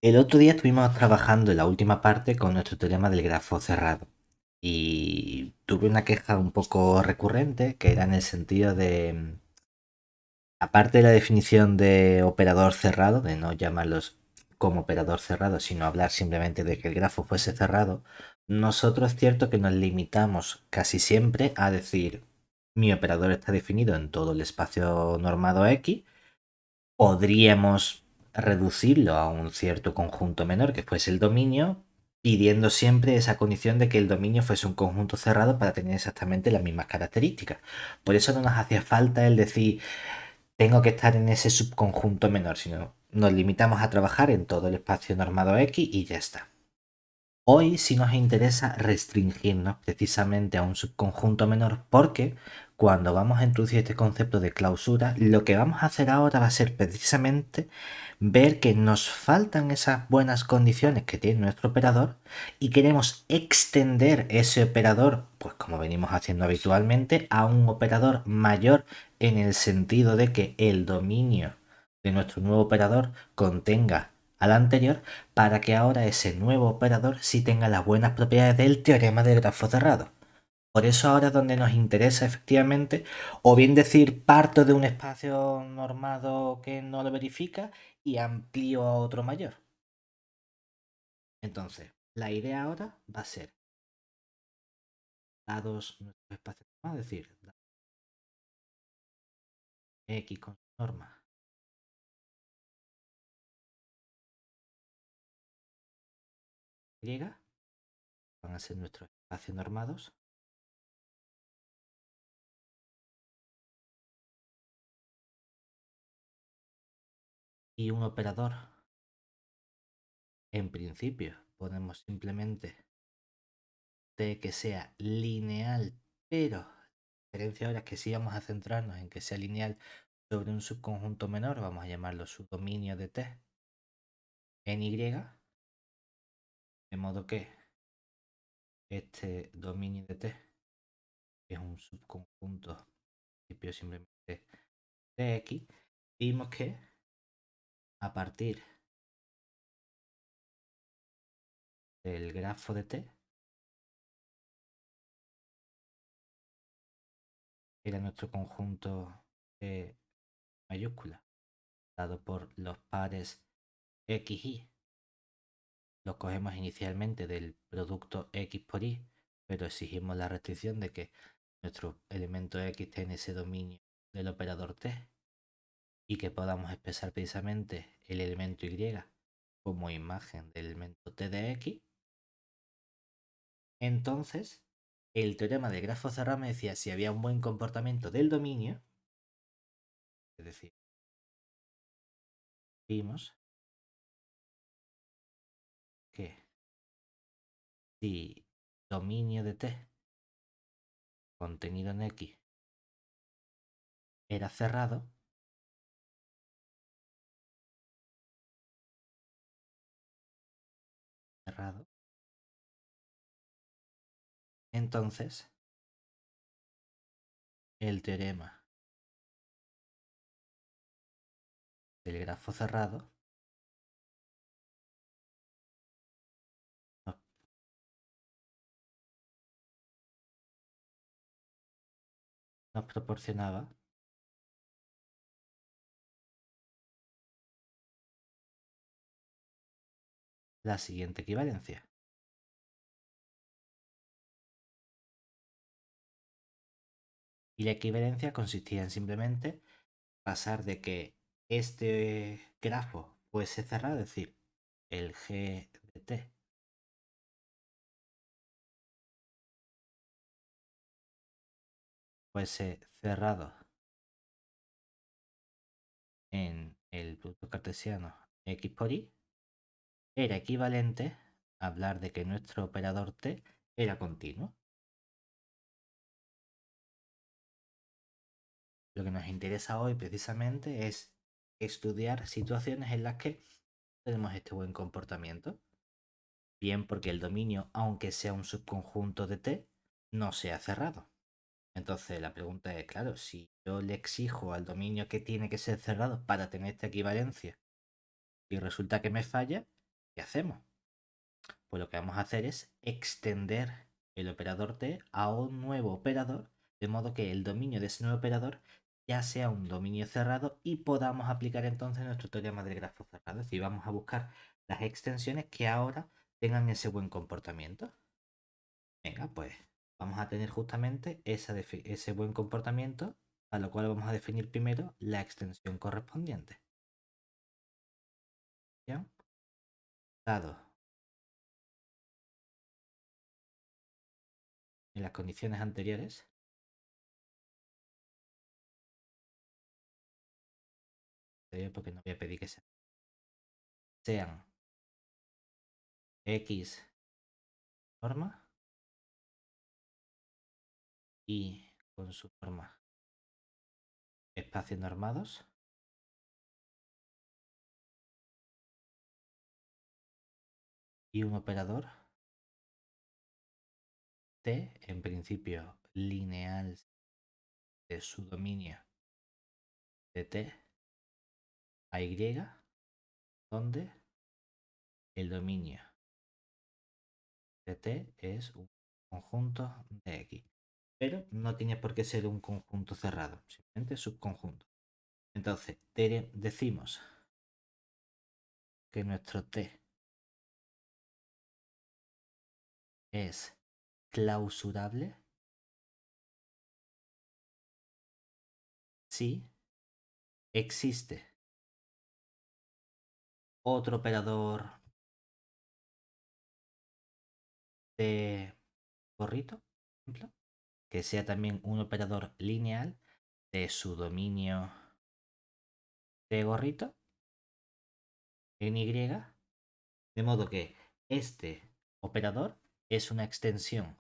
El otro día estuvimos trabajando en la última parte con nuestro teorema del grafo cerrado y tuve una queja un poco recurrente que era en el sentido de, aparte de la definición de operador cerrado, de no llamarlos como operador cerrado, sino hablar simplemente de que el grafo fuese cerrado, nosotros es cierto que nos limitamos casi siempre a decir mi operador está definido en todo el espacio normado X. Podríamos reducirlo a un cierto conjunto menor que fuese el dominio, pidiendo siempre esa condición de que el dominio fuese un conjunto cerrado para tener exactamente las mismas características. Por eso no nos hacía falta el decir tengo que estar en ese subconjunto menor, sino nos limitamos a trabajar en todo el espacio normado X y ya está. Hoy sí nos interesa restringirnos precisamente a un subconjunto menor porque cuando vamos a introducir este concepto de clausura, lo que vamos a hacer ahora va a ser precisamente ver que nos faltan esas buenas condiciones que tiene nuestro operador y queremos extender ese operador, pues como venimos haciendo habitualmente, a un operador mayor en el sentido de que el dominio de nuestro nuevo operador contenga al anterior para que ahora ese nuevo operador sí tenga las buenas propiedades del teorema del grafo cerrado. Por eso ahora es donde nos interesa efectivamente, o bien decir parto de un espacio normado que no lo verifica y amplío a otro mayor. Entonces, la idea ahora va a ser, dados nuestros espacios normados, es decir, X con norma Y, van a ser nuestros espacios normados, y un operador, en principio, ponemos simplemente de que sea lineal, pero la diferencia ahora es que si vamos a centrarnos en que sea lineal sobre un subconjunto menor, vamos a llamarlo subdominio de T en Y, de modo que este dominio de T es un subconjunto principio simplemente de X, vimos que a partir del grafo de T era nuestro conjunto de mayúscula dado por los pares X y. Los cogemos inicialmente del producto X por Y, pero exigimos la restricción de que nuestro elemento X esté en ese dominio del operador T y que podamos expresar precisamente el elemento Y como imagen del elemento T de X. Entonces, el teorema del grafo cerrado me decía si había un buen comportamiento del dominio, es decir, vimos que si dominio de T contenido en X era cerrado, cerrado, entonces el teorema del grafo cerrado nos, nos proporcionaba la siguiente equivalencia. Y la equivalencia consistía en simplemente pasar de que este grafo fuese cerrado, es decir, el G de T fuese cerrado en el producto cartesiano X por Y, era equivalente a hablar de que nuestro operador T era continuo. Lo que nos interesa hoy precisamente es estudiar situaciones en las que tenemos este buen comportamiento. Bien porque el dominio, aunque sea un subconjunto de T, no sea cerrado. Entonces la pregunta es, claro, si yo le exijo al dominio que tiene que ser cerrado para tener esta equivalencia y resulta que me falla, ¿Qué hacemos? Pues lo que vamos a hacer es extender el operador T a un nuevo operador, de modo que el dominio de ese nuevo operador ya sea un dominio cerrado y podamos aplicar entonces nuestro teorema del grafo cerrado. Es decir, vamos a buscar las extensiones que ahora tengan ese buen comportamiento. Venga, pues vamos a tener justamente ese buen comportamiento, a lo cual vamos a definir primero la extensión correspondiente. ¿Ya? Dado en las condiciones anteriores, porque no voy a pedir que sean X norma y con su norma espacios normados y un operador T, en principio lineal de su dominio de T a Y, donde el dominio de T es un conjunto de X. Pero no tiene por qué ser un conjunto cerrado, simplemente subconjunto. Entonces, decimos que nuestro T es clausurable si existe otro operador de gorrito, por ejemplo, que sea también un operador lineal de su dominio de gorrito en Y, de modo que este operador es una extensión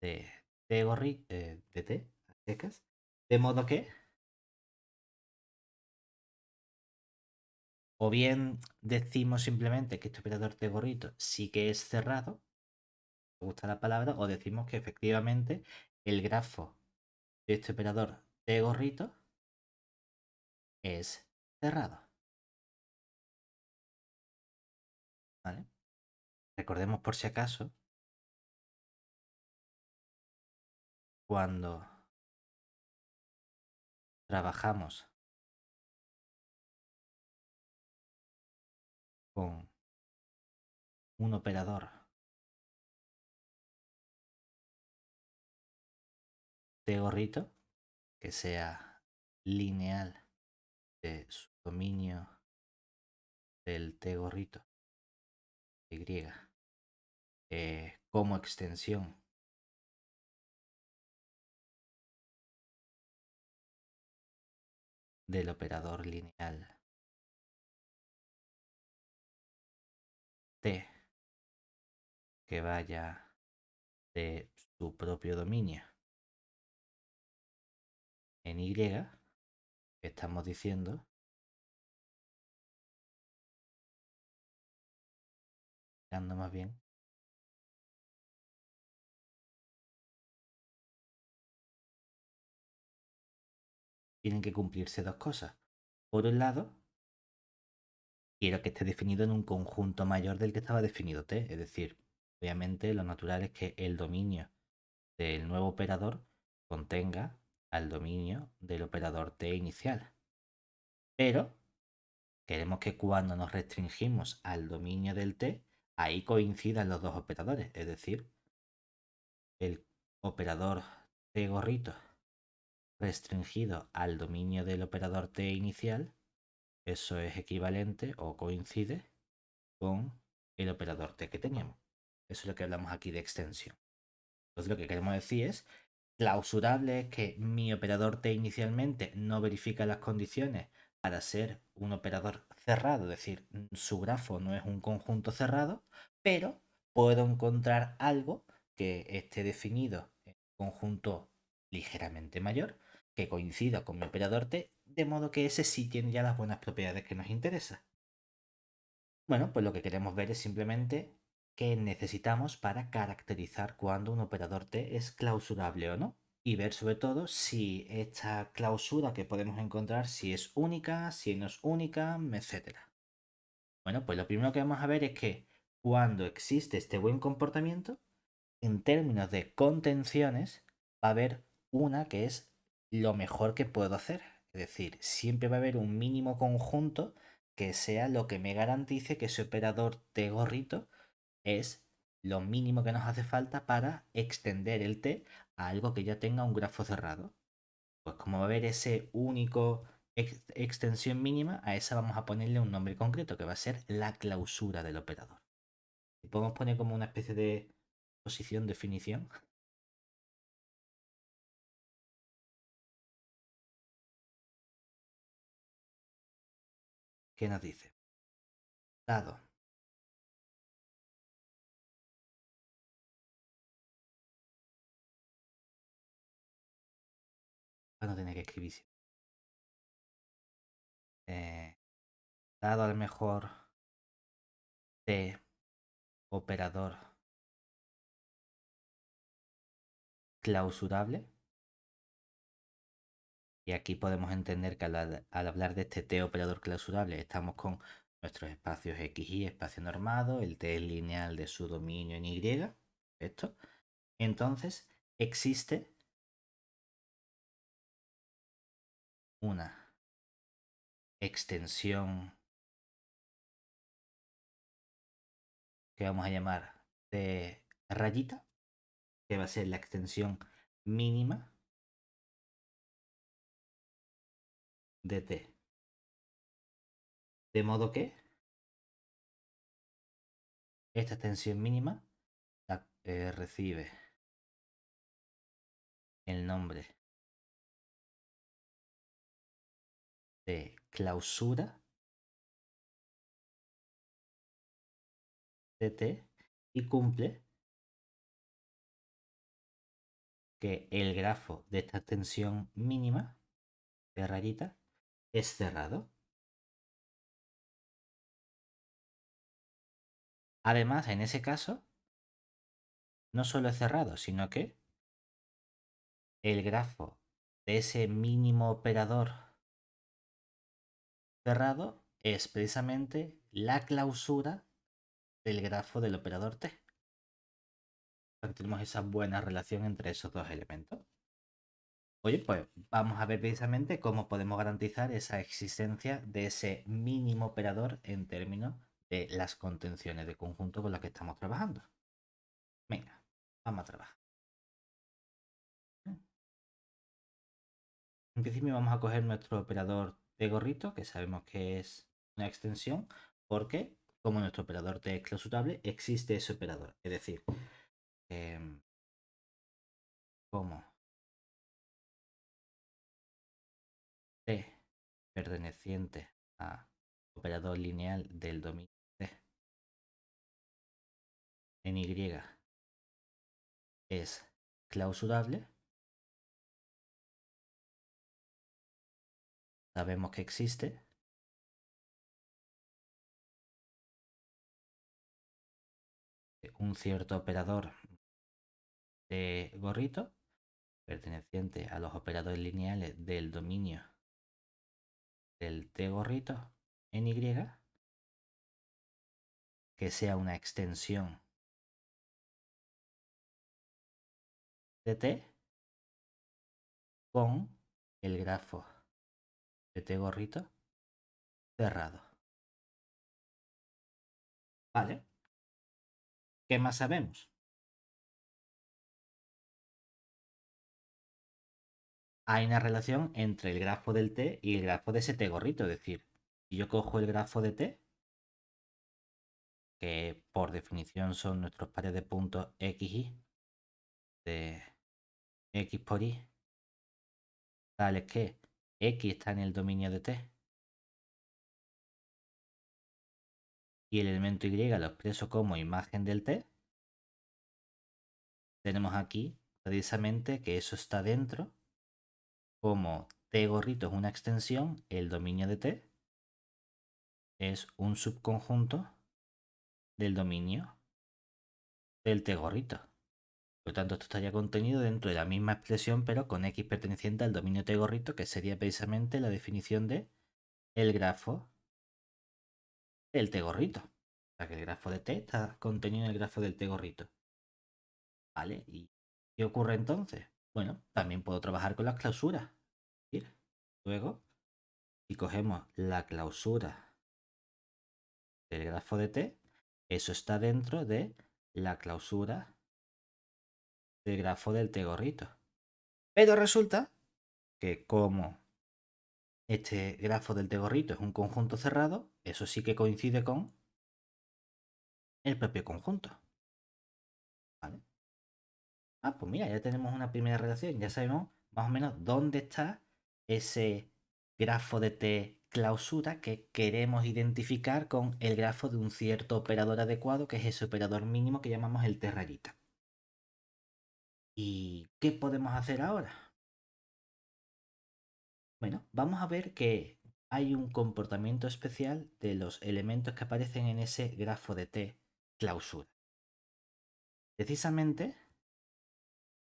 de T gorrito, de T, a secas, de modo que o bien decimos simplemente que este operador T gorrito sí que es cerrado, me gusta la palabra, o decimos que efectivamente el grafo de este operador T gorrito es cerrado. ¿Vale? Recordemos por si acaso cuando trabajamos con un operador T gorrito que sea lineal de su dominio del T gorrito Y como extensión del operador lineal T que vaya de su propio dominio en Y, estamos diciendo, dando más bien, tienen que cumplirse dos cosas. Por un lado, quiero que esté definido en un conjunto mayor del que estaba definido T, es decir, obviamente lo natural es que el dominio del nuevo operador contenga al dominio del operador T inicial. Pero queremos que cuando nos restringimos al dominio del T, ahí coincidan los dos operadores, es decir, el operador T gorrito restringido al dominio del operador T inicial, eso es equivalente o coincide con el operador T que teníamos. Eso es lo que hablamos aquí de extensión. Entonces lo que queremos decir es, clausurable es que mi operador T inicialmente no verifica las condiciones para ser un operador cerrado, es decir, su grafo no es un conjunto cerrado, pero puedo encontrar algo que esté definido en un conjunto ligeramente mayor, que coincida con mi operador T, de modo que ese sí tiene ya las buenas propiedades que nos interesan. Bueno, pues lo que queremos ver es simplemente qué necesitamos para caracterizar cuando un operador T es clausurable o no. y ver sobre todo si esta clausura que podemos encontrar, si es única, si no es única, etcétera. Bueno, pues lo primero que vamos a ver es que cuando existe este buen comportamiento, en términos de contenciones, va a haber una que es lo mejor que puedo hacer. Es decir, siempre va a haber un mínimo conjunto que sea lo que me garantice que ese operador T gorrito es lo mínimo que nos hace falta para extender el T a algo que ya tenga un grafo cerrado. Pues como va a haber ese único extensión mínima, a esa vamos a ponerle un nombre concreto que va a ser la clausura del operador. Y podemos poner como una especie de posición, definición. ¿Qué nos dice? Dado. Para no tener que escribir. Eh, dado al mejor T operador clausurable. Y aquí podemos entender que al hablar de este T operador clausurable estamos con nuestros espacios X y espacio normado, el T es lineal de su dominio en Y, esto. Entonces existe una extensión que vamos a llamar T rayita, que va a ser la extensión mínima de T. De modo que esta extensión mínima recibe el nombre de clausura de T y cumple que el grafo de esta extensión mínima de rayita es cerrado. Además, en ese caso, no solo es cerrado, sino que el grafo de ese mínimo operador cerrado es precisamente la clausura del grafo del operador T. Tenemos esa buena relación entre esos dos elementos. Oye, pues vamos a ver precisamente cómo podemos garantizar esa existencia de ese mínimo operador en términos de las contenciones de conjunto con las que estamos trabajando. Venga, vamos a trabajar. En principio vamos a coger nuestro operador de gorrito, que sabemos que es una extensión, porque como nuestro operador T es clausurable, existe ese operador. Es decir, como T perteneciente a operador lineal del dominio T en Y es clausurable, sabemos que existe un cierto operador de gorrito perteneciente a los operadores lineales del dominio del T gorrito en Y que sea una extensión de T con el grafo de T gorrito cerrado. ¿Vale? ¿Qué más sabemos? Hay una relación entre el grafo del T y el grafo de ese T gorrito. Es decir, si yo cojo el grafo de T, que por definición son nuestros pares de puntos X y de X por Y, tales que X está en el dominio de T y el elemento Y lo expreso como imagen del T, tenemos aquí precisamente que eso está dentro, como T gorrito es una extensión, el dominio de T es un subconjunto del dominio del T gorrito. Por lo tanto, esto estaría contenido dentro de la misma expresión, pero con x perteneciente al dominio t gorrito, que sería precisamente la definición de el grafo del t gorrito. O sea que el grafo de t está contenido en el grafo del t gorrito. ¿Vale? ¿Y qué ocurre entonces? Bueno, también puedo trabajar con las clausuras. Luego, si cogemos la clausura del grafo de t, eso está dentro de la clausura del grafo del t gorrito. Pero resulta que como este grafo del t gorrito es un conjunto cerrado, eso sí que coincide con el propio conjunto. ¿Vale? Ah, pues mira, ya tenemos una primera relación, ya sabemos más o menos dónde está ese grafo de t clausura que queremos identificar con el grafo de un cierto operador adecuado, que es ese operador mínimo que llamamos el t rayita. ¿Y qué podemos hacer ahora? Bueno, vamos a ver que hay un comportamiento especial de los elementos que aparecen en ese grafo de t clausura. Precisamente,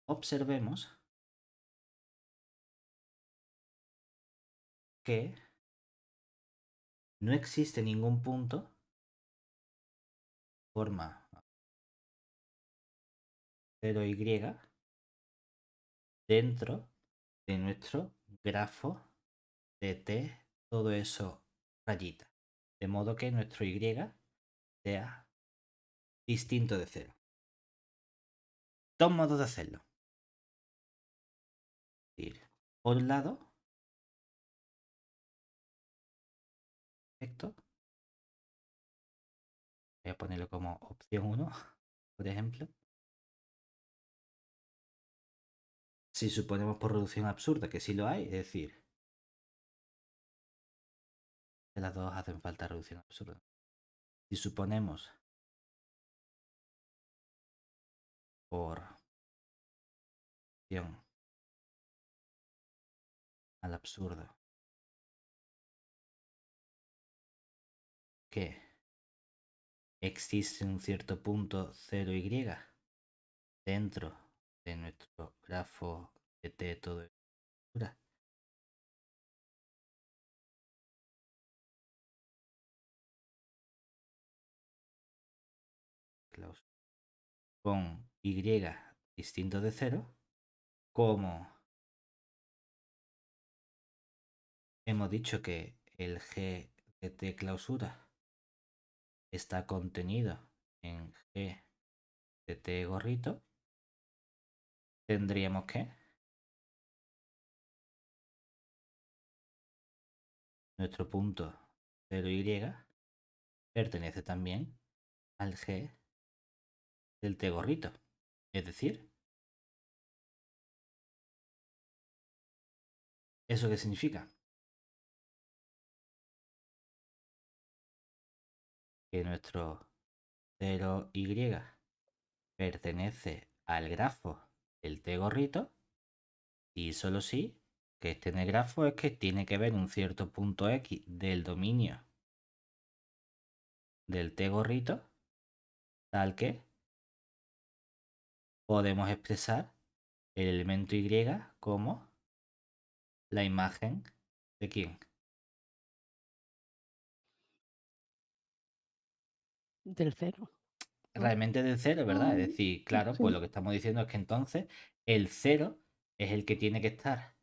observemos que no existe ningún punto forma 0y dentro de nuestro grafo de t, todo eso rayita. De modo que nuestro y sea distinto de 0. Dos modos de hacerlo. Por un lado, esto, voy a ponerlo como opción 1, por ejemplo. Si suponemos por reducción absurda que sí lo hay, es decir, de las dos hacen falta reducción absurda. Si suponemos por reducción al absurdo que existe un cierto punto 0y dentro de nuestro grafo de t todo es pura, con y distinto de 0, como hemos dicho que el g de t clausura está contenido en g de t gorrito, tendríamos que nuestro punto 0y pertenece también al g del t gorrito. Es decir, ¿eso qué significa? Que nuestro 0y pertenece al grafo del t gorrito y solo sí que esté en el grafo es que tiene que ver un cierto punto x del dominio del t gorrito tal que podemos expresar el elemento y como la imagen de quién. Del cero, ¿no? Realmente del cero, ¿verdad? Es decir, claro, pues Sí. lo que estamos diciendo es que entonces el cero es el que tiene que estar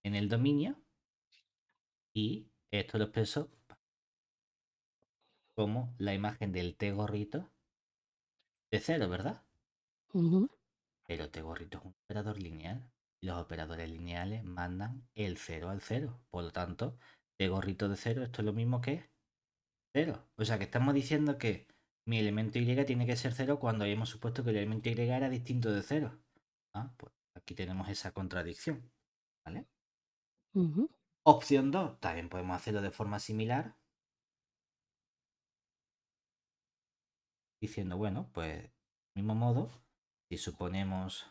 en el dominio y esto lo expreso como la imagen del t gorrito de cero, ¿verdad? Ujú, Pero t gorrito es un operador lineal y los operadores lineales mandan el cero al cero. Por lo tanto, t gorrito de cero, esto es lo mismo que cero. O sea que estamos diciendo que mi elemento y tiene que ser cero cuando hayamos supuesto que el elemento y era distinto de cero. Ah, pues aquí tenemos esa contradicción. ¿Vale? ujú. Opción 2, también podemos hacerlo de forma similar, diciendo, bueno, pues mismo modo, si suponemos,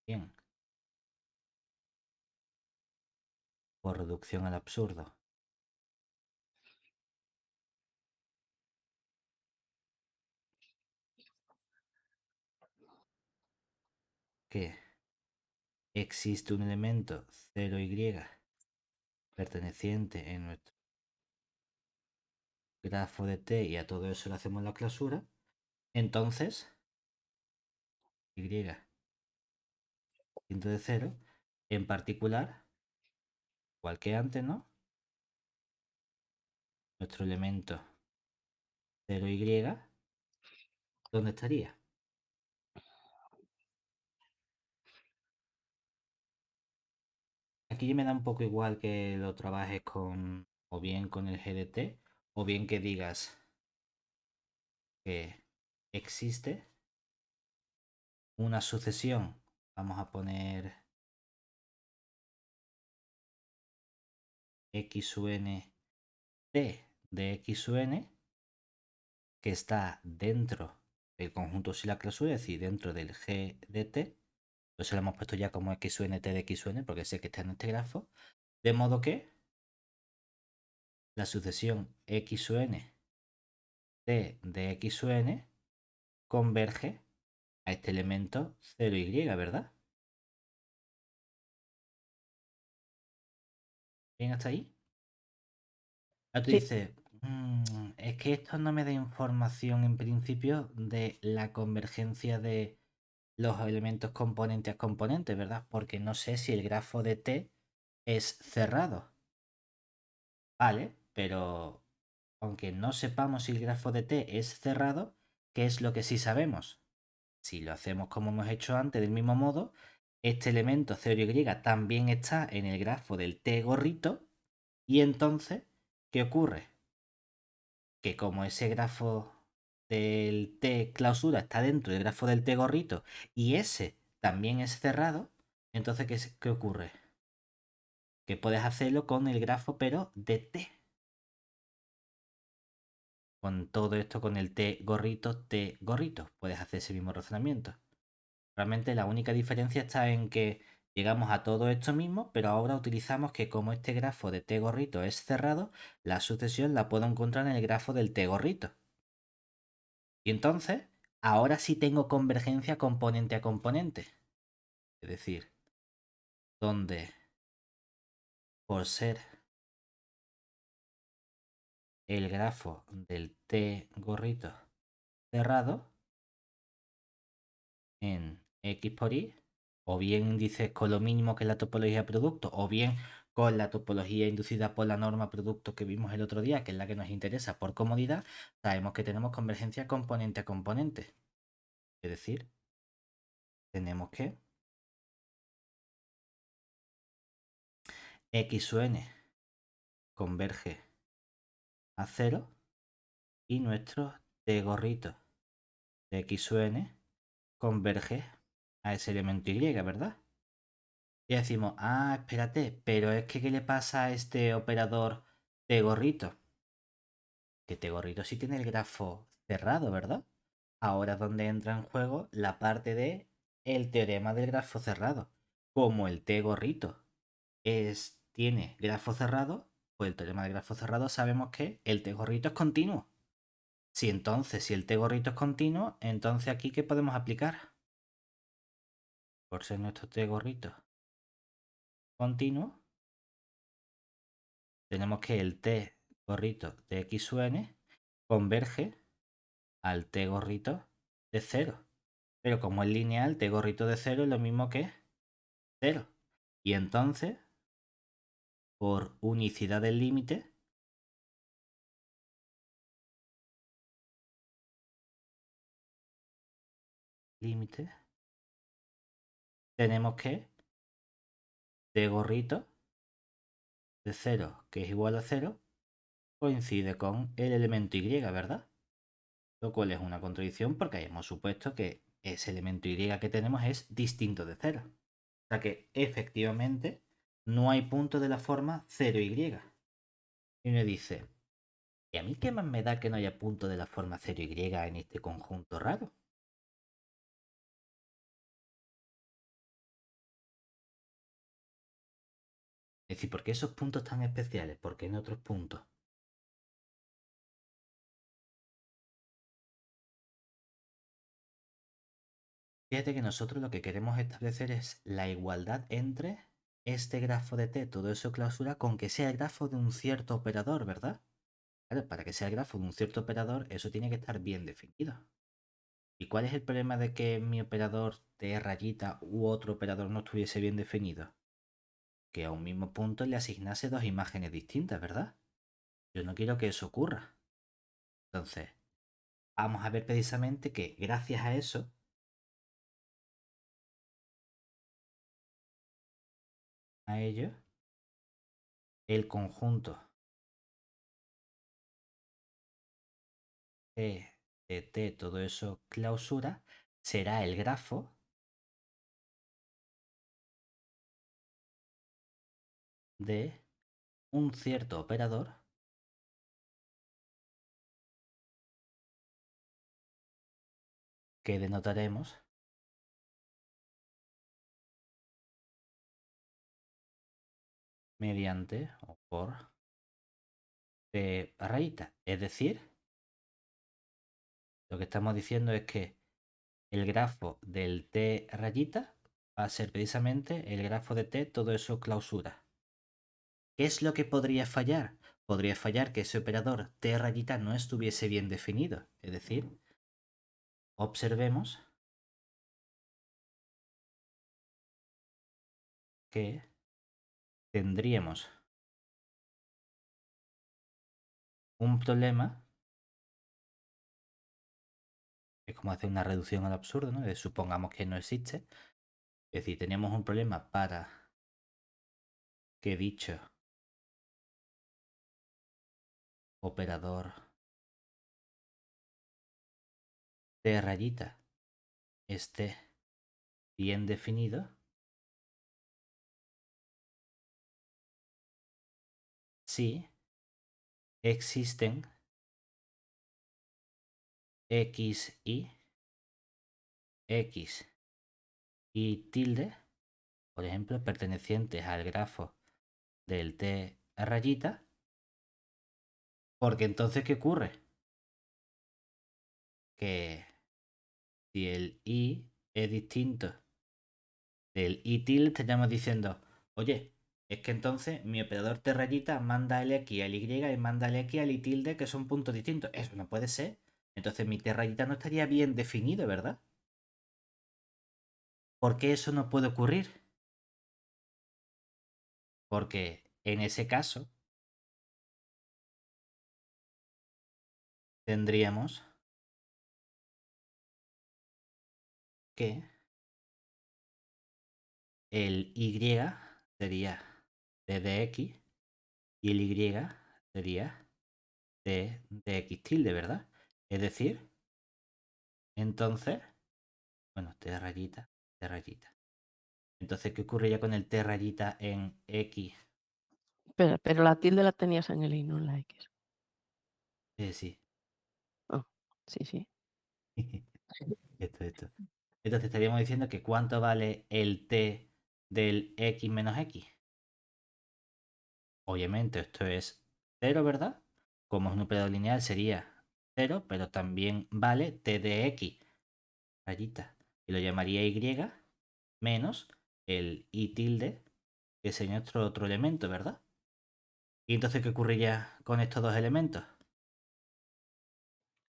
bien, por reducción al absurdo, que existe un elemento 0y perteneciente en nuestro grafo de t y a todo eso le hacemos la clausura, entonces y distinto de 0, en particular, igual que antes, ¿no? Nuestro elemento 0y, ¿dónde estaría? Aquí me da un poco igual que lo trabajes con o bien con el GDT o bien que digas que existe una sucesión. Vamos a poner x sub n t de x sub n que está dentro del conjunto sin la clausura, es decir, dentro del g de t. Entonces lo hemos puesto ya como x sub n t de x sub n porque sé que está en este grafo. De modo que la sucesión x sub n t de x sub n converge a este elemento 0y, ¿verdad? ¿Bien hasta ahí? Ahora tú Sí. dices, es que esto no me da información en principio de la convergencia de los elementos componente a componente, ¿verdad? Porque no sé si el grafo de t es cerrado. Vale, pero aunque no sepamos si el grafo de t es cerrado, ¿qué es lo que sí sabemos? Si lo hacemos como hemos hecho antes, del mismo modo, este elemento 0y también está en el grafo del t gorrito. Y entonces, ¿qué ocurre? Que como ese grafo del t clausura está dentro del grafo del t gorrito y ese también es cerrado, entonces ¿qué ocurre? Que puedes hacerlo con el grafo pero de t. Con todo esto, con el t gorrito, puedes hacer ese mismo razonamiento. Realmente la única diferencia está en que llegamos a todo esto mismo, pero ahora utilizamos que como este grafo de t gorrito es cerrado, la sucesión la puedo encontrar en el grafo del t gorrito. Y entonces, ahora sí tengo convergencia componente a componente. Es decir, donde por ser el grafo del t gorrito cerrado en x por y, o bien dices con lo mínimo que es la topología de producto, o bien con la topología inducida por la norma producto que vimos el otro día, que es la que nos interesa por comodidad, sabemos que tenemos convergencia componente a componente. Es decir, tenemos que x sub n converge a 0 y nuestro t gorrito de x sub n converge a ese elemento y, ¿verdad? Y decimos, espérate, pero es que ¿qué le pasa a este operador t gorrito? Que t gorrito sí tiene el grafo cerrado, ¿verdad? Ahora es donde entra en juego la parte de el teorema del grafo cerrado. Como el t gorrito tiene grafo cerrado, pues el teorema del grafo cerrado sabemos que el t gorrito es continuo. Si el t gorrito es continuo, entonces aquí ¿qué podemos aplicar? Por ser nuestro t gorrito continuo, tenemos que el t gorrito de x sub n converge al t gorrito de 0. Pero como es lineal, t gorrito de 0 es lo mismo que 0. Y entonces, por unicidad del límite, tenemos que t gorrito de 0, que es igual a 0, coincide con el elemento y, ¿verdad? Lo cual es una contradicción porque hemos supuesto que ese elemento y que tenemos es distinto de 0. O sea que efectivamente no hay punto de la forma 0y. Y uno dice, ¿y a mí qué más me da que no haya punto de la forma 0y en este conjunto raro? Es decir, ¿por qué esos puntos tan especiales? ¿Por qué en otros puntos? Fíjate que nosotros lo que queremos establecer es la igualdad entre este grafo de t, todo eso clausura, con que sea el grafo de un cierto operador, ¿verdad? Claro, para que sea el grafo de un cierto operador, eso tiene que estar bien definido. ¿Y cuál es el problema de que mi operador t rayita u otro operador no estuviese bien definido? Que a un mismo punto le asignase dos imágenes distintas, ¿verdad? Yo no quiero que eso ocurra. Entonces, vamos a ver precisamente que gracias a eso, a ello, el conjunto T de T, todo eso clausura, será el grafo de un cierto operador que denotaremos mediante o por T rayita. Es decir, lo que estamos diciendo es que el grafo del T rayita va a ser precisamente el grafo de T, todo eso clausura. ¿Qué es lo que podría fallar? Podría fallar que ese operador T rayita no estuviese bien definido. Es decir, observemos que tendríamos un problema, es como hacer una reducción al absurdo, ¿no? Supongamos que no existe. Es decir, tenemos un problema para que dicho operador T rayita esté bien definido si existen x y tilde, por ejemplo, pertenecientes al grafo del T rayita, porque entonces, ¿qué ocurre? Que si el i es distinto del i tilde, estaríamos diciendo, oye, es que entonces mi operador T rayita manda el x al y y manda el x al i tilde, que son puntos distintos. Eso no puede ser. Entonces mi T rayita no estaría bien definido, ¿verdad? ¿Por qué eso no puede ocurrir? Porque en ese caso tendríamos que el y sería t de x y el y sería t de x tilde, ¿verdad? Es decir, entonces, bueno, t rayita, t rayita. Entonces, ¿qué ocurriría con el t rayita en x? Pero la tilde la tenías en el i, no en la x. Sí. Ah, sí, sí. Esto. Entonces estaríamos diciendo que ¿cuánto vale el t del x menos x? Obviamente esto es 0, ¿verdad? Como es un operador lineal sería 0, pero también vale t de x, rayita. Y lo llamaría y menos el i tilde, que sería nuestro otro elemento, ¿verdad? ¿Y entonces qué ocurriría con estos dos elementos?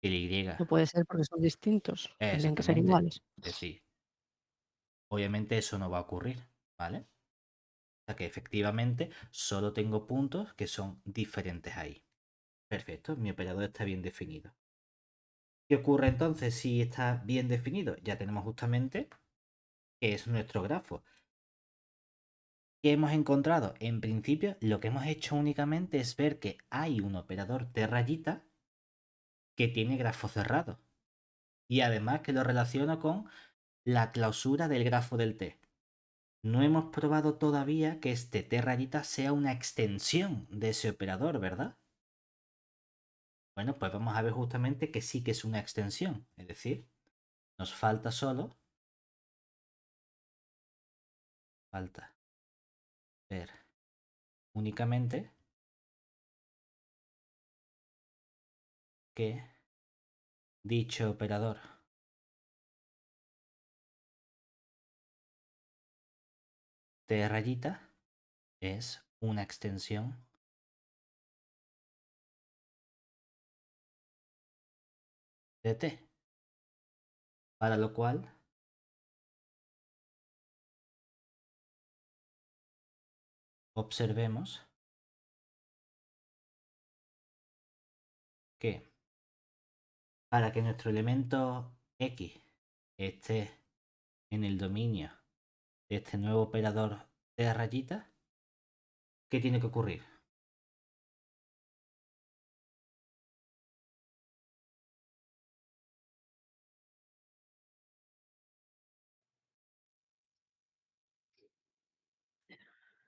El y. No puede ser porque son distintos, tendrían que ser Exactamente. iguales. Es decir, obviamente eso no va a ocurrir, ¿vale? O sea que efectivamente solo tengo puntos que son diferentes ahí. Perfecto, mi operador está bien definido. ¿Qué ocurre entonces si está bien definido? Ya tenemos justamente que es nuestro grafo. ¿Qué hemos encontrado? En principio, lo que hemos hecho únicamente es ver que hay un operador T rayita que tiene grafo cerrado. Y además que lo relaciono con la clausura del grafo del T. No hemos probado todavía que este T rayita sea una extensión de ese operador, ¿verdad? Bueno, pues vamos a ver justamente que sí que es una extensión. Es decir, nos falta solo, falta ver únicamente que dicho operador T rayita es una extensión de T, para lo cual observemos que para que nuestro elemento X esté en el dominio de este nuevo operador T rayita, ¿qué tiene que ocurrir?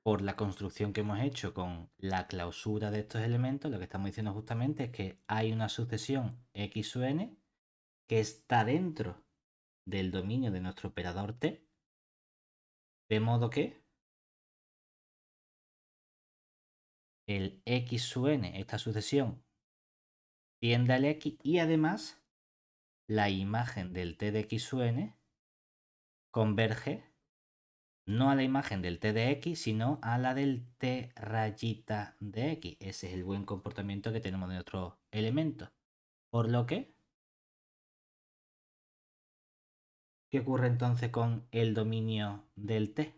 Por la construcción que hemos hecho con la clausura de estos elementos, lo que estamos diciendo justamente es que hay una sucesión X sub n que está dentro del dominio de nuestro operador T, de modo que el X sub n, esta sucesión, tiende al X y además la imagen del T de X sub n converge no a la imagen del T de X, sino a la del T rayita de X. Ese es el buen comportamiento que tenemos de nuestro elemento. Por lo que, ¿qué ocurre entonces con el dominio del T?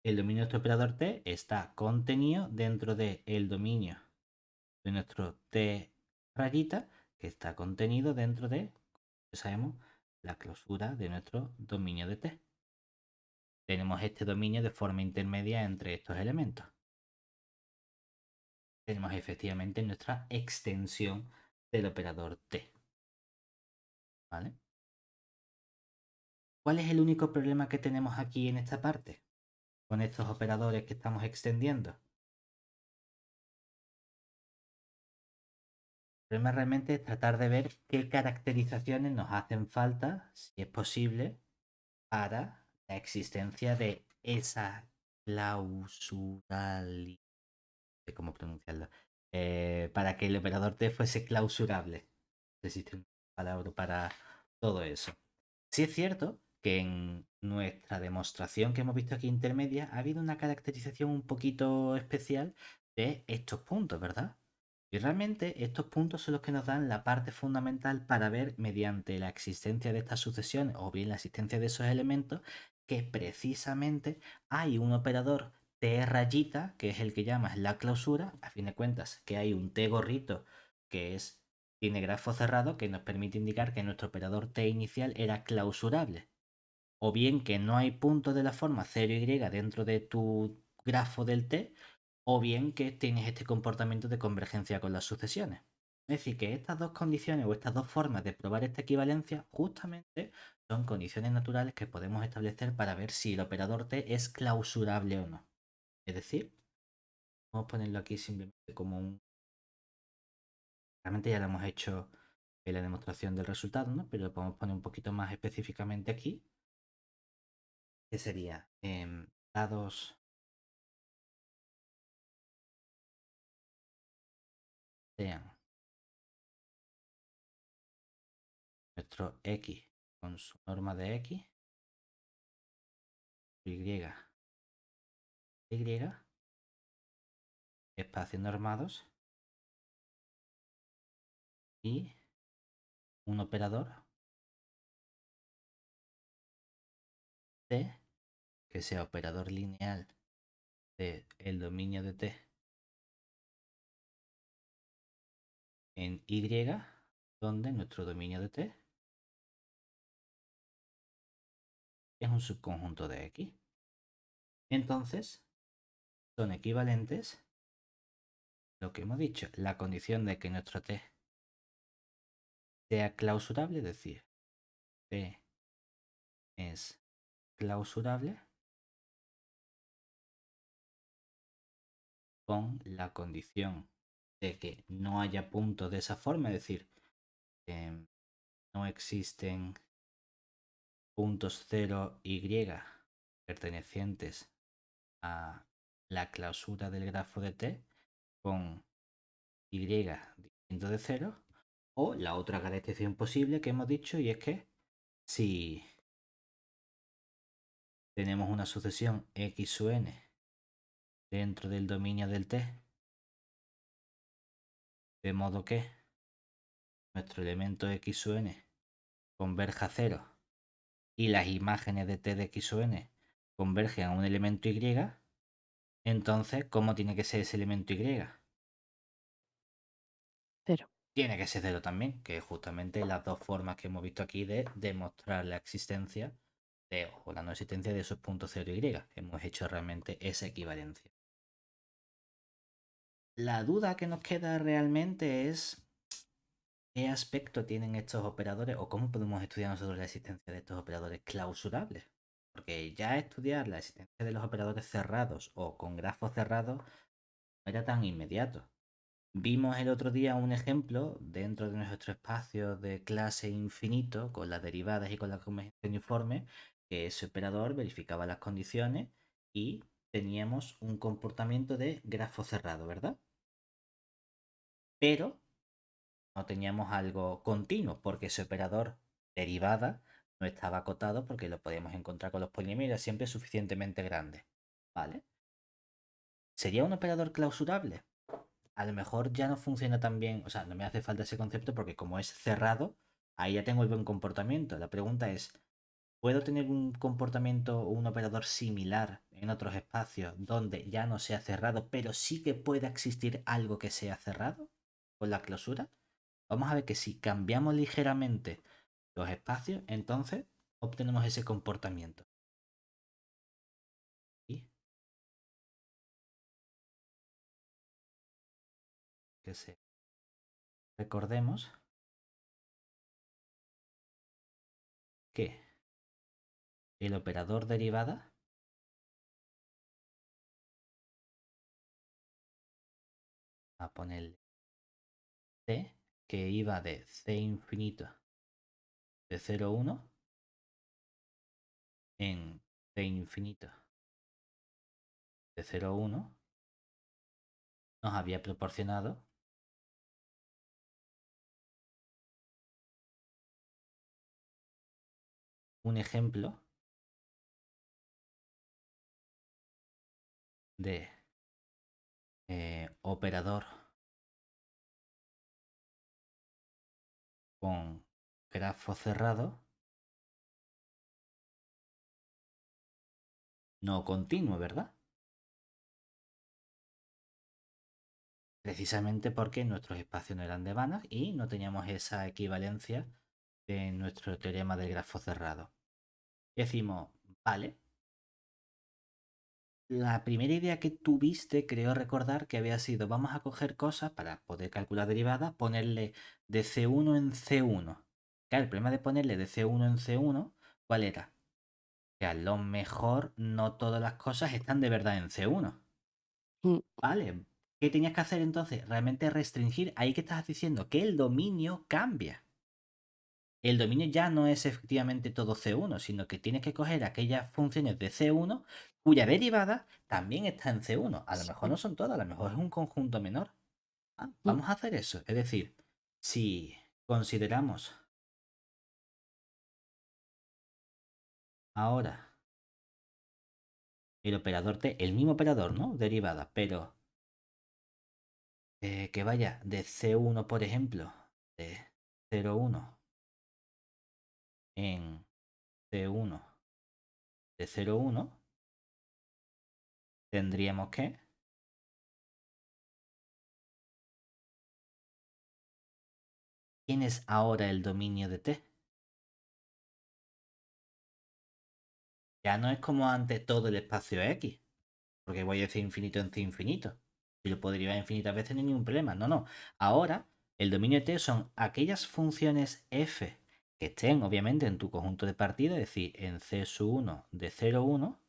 El dominio de nuestro operador T está contenido dentro del dominio de nuestro T rayita, que está contenido dentro de, como sabemos, la clausura de nuestro dominio de T. Tenemos este dominio de forma intermedia entre estos elementos. Tenemos efectivamente nuestra extensión del operador T. ¿Vale? ¿Cuál es el único problema que tenemos aquí en esta parte? Con estos operadores que estamos extendiendo. El problema realmente es tratar de ver qué caracterizaciones nos hacen falta, si es posible, para la existencia de esa clausuralidad. No sé cómo pronunciarlo. Para que el operador T fuese clausurable. Existe una palabra para todo eso. Sí es cierto que en nuestra demostración que hemos visto aquí intermedia ha habido una caracterización un poquito especial de estos puntos, ¿verdad? Y realmente estos puntos son los que nos dan la parte fundamental para ver mediante la existencia de estas sucesiones o bien la existencia de esos elementos que precisamente hay un operador T rayita, que es el que llamas la clausura, a fin de cuentas que hay un T gorrito que es tiene grafo cerrado que nos permite indicar que nuestro operador T inicial era clausurable. O bien que no hay puntos de la forma 0y dentro de tu grafo del T, o bien que tienes este comportamiento de convergencia con las sucesiones. Es decir, que estas dos condiciones o estas dos formas de probar esta equivalencia justamente son condiciones naturales que podemos establecer para ver si el operador T es clausurable o no. Es decir, vamos a ponerlo aquí simplemente como un... Realmente ya lo hemos hecho en la demostración del resultado, ¿no? Pero lo podemos poner un poquito más específicamente aquí, que sería dados sean nuestro X con su norma de X, Y, Y, espacios normados y un operador T que sea operador lineal del dominio de T en Y, donde nuestro dominio de T es un subconjunto de X. Entonces, son equivalentes lo que hemos dicho, la condición de que nuestro T sea clausurable, es decir, T es clausurable con la condición de que no haya puntos de esa forma, es decir, no existen puntos 0 y pertenecientes a la clausura del grafo de T con y distinto de 0, o la otra caracterización posible que hemos dicho y es que si tenemos una sucesión x sub n dentro del dominio del T, de modo que nuestro elemento x sub n converja a 0 y las imágenes de T de x sub n convergen a un elemento y, entonces, ¿cómo tiene que ser ese elemento y? 0. Tiene que ser 0 también, que es justamente las dos formas que hemos visto aquí de demostrar la existencia o la no existencia de esos puntos 0 y. Hemos hecho realmente esa equivalencia. La duda que nos queda realmente es qué aspecto tienen estos operadores o cómo podemos estudiar nosotros la existencia de estos operadores clausurables. Porque ya estudiar la existencia de los operadores cerrados o con grafos cerrados no era tan inmediato. Vimos el otro día un ejemplo dentro de nuestro espacio de clase infinito con las derivadas y con la convergencia uniforme, que ese operador verificaba las condiciones y teníamos un comportamiento de grafo cerrado, ¿verdad? Pero no teníamos algo continuo porque ese operador derivada no estaba acotado porque lo podíamos encontrar con los polinomios siempre suficientemente grande, ¿vale? ¿Sería un operador clausurable? A lo mejor ya no funciona tan bien, o sea, no me hace falta ese concepto porque como es cerrado, ahí ya tengo el buen comportamiento. La pregunta es, ¿puedo tener un comportamiento o un operador similar en otros espacios donde ya no sea cerrado, pero sí que pueda existir algo que sea cerrado con la clausura? Vamos a ver que si cambiamos ligeramente los espacios, entonces obtenemos ese comportamiento. Y que se recordemos que el operador derivada a ponerle t, que iba de c infinito de 0 a 1 en c infinito de 0 a 1, nos había proporcionado un ejemplo de operador con grafo cerrado no continuo, ¿verdad? Precisamente porque nuestros espacios no eran de Banach y no teníamos esa equivalencia de nuestro teorema del grafo cerrado. Y decimos, vale, la primera idea que tuviste, creo recordar que había sido, vamos a coger cosas para poder calcular derivadas, ponerle de C1 en C1. Claro, el problema de ponerle de C1 en C1, ¿cuál era? Que a lo mejor no todas las cosas están de verdad en C1. Mm, Vale, ¿qué tenías que hacer entonces? Realmente restringir, ahí que estás diciendo que el dominio cambia. El dominio ya no es efectivamente todo C1, sino que tienes que coger aquellas funciones de C1 cuya derivada también está en C1. A lo mejor no son todas, a lo mejor es un conjunto menor. mm, Vamos a hacer eso. Es decir, si consideramos ahora el operador T, el mismo operador, ¿no? Derivada, pero que vaya de C1, por ejemplo, de 0,1 en C1 de 0,1, tendríamos que ¿quién es ahora el dominio de T? Ya no es como antes todo el espacio X, porque voy a decir infinito en C infinito. Si lo puedo derivar infinitas veces no hay ningún problema. No, no. Ahora, el dominio de T son aquellas funciones f que estén obviamente en tu conjunto de partida, es decir, en C sub 1 de 0, 1,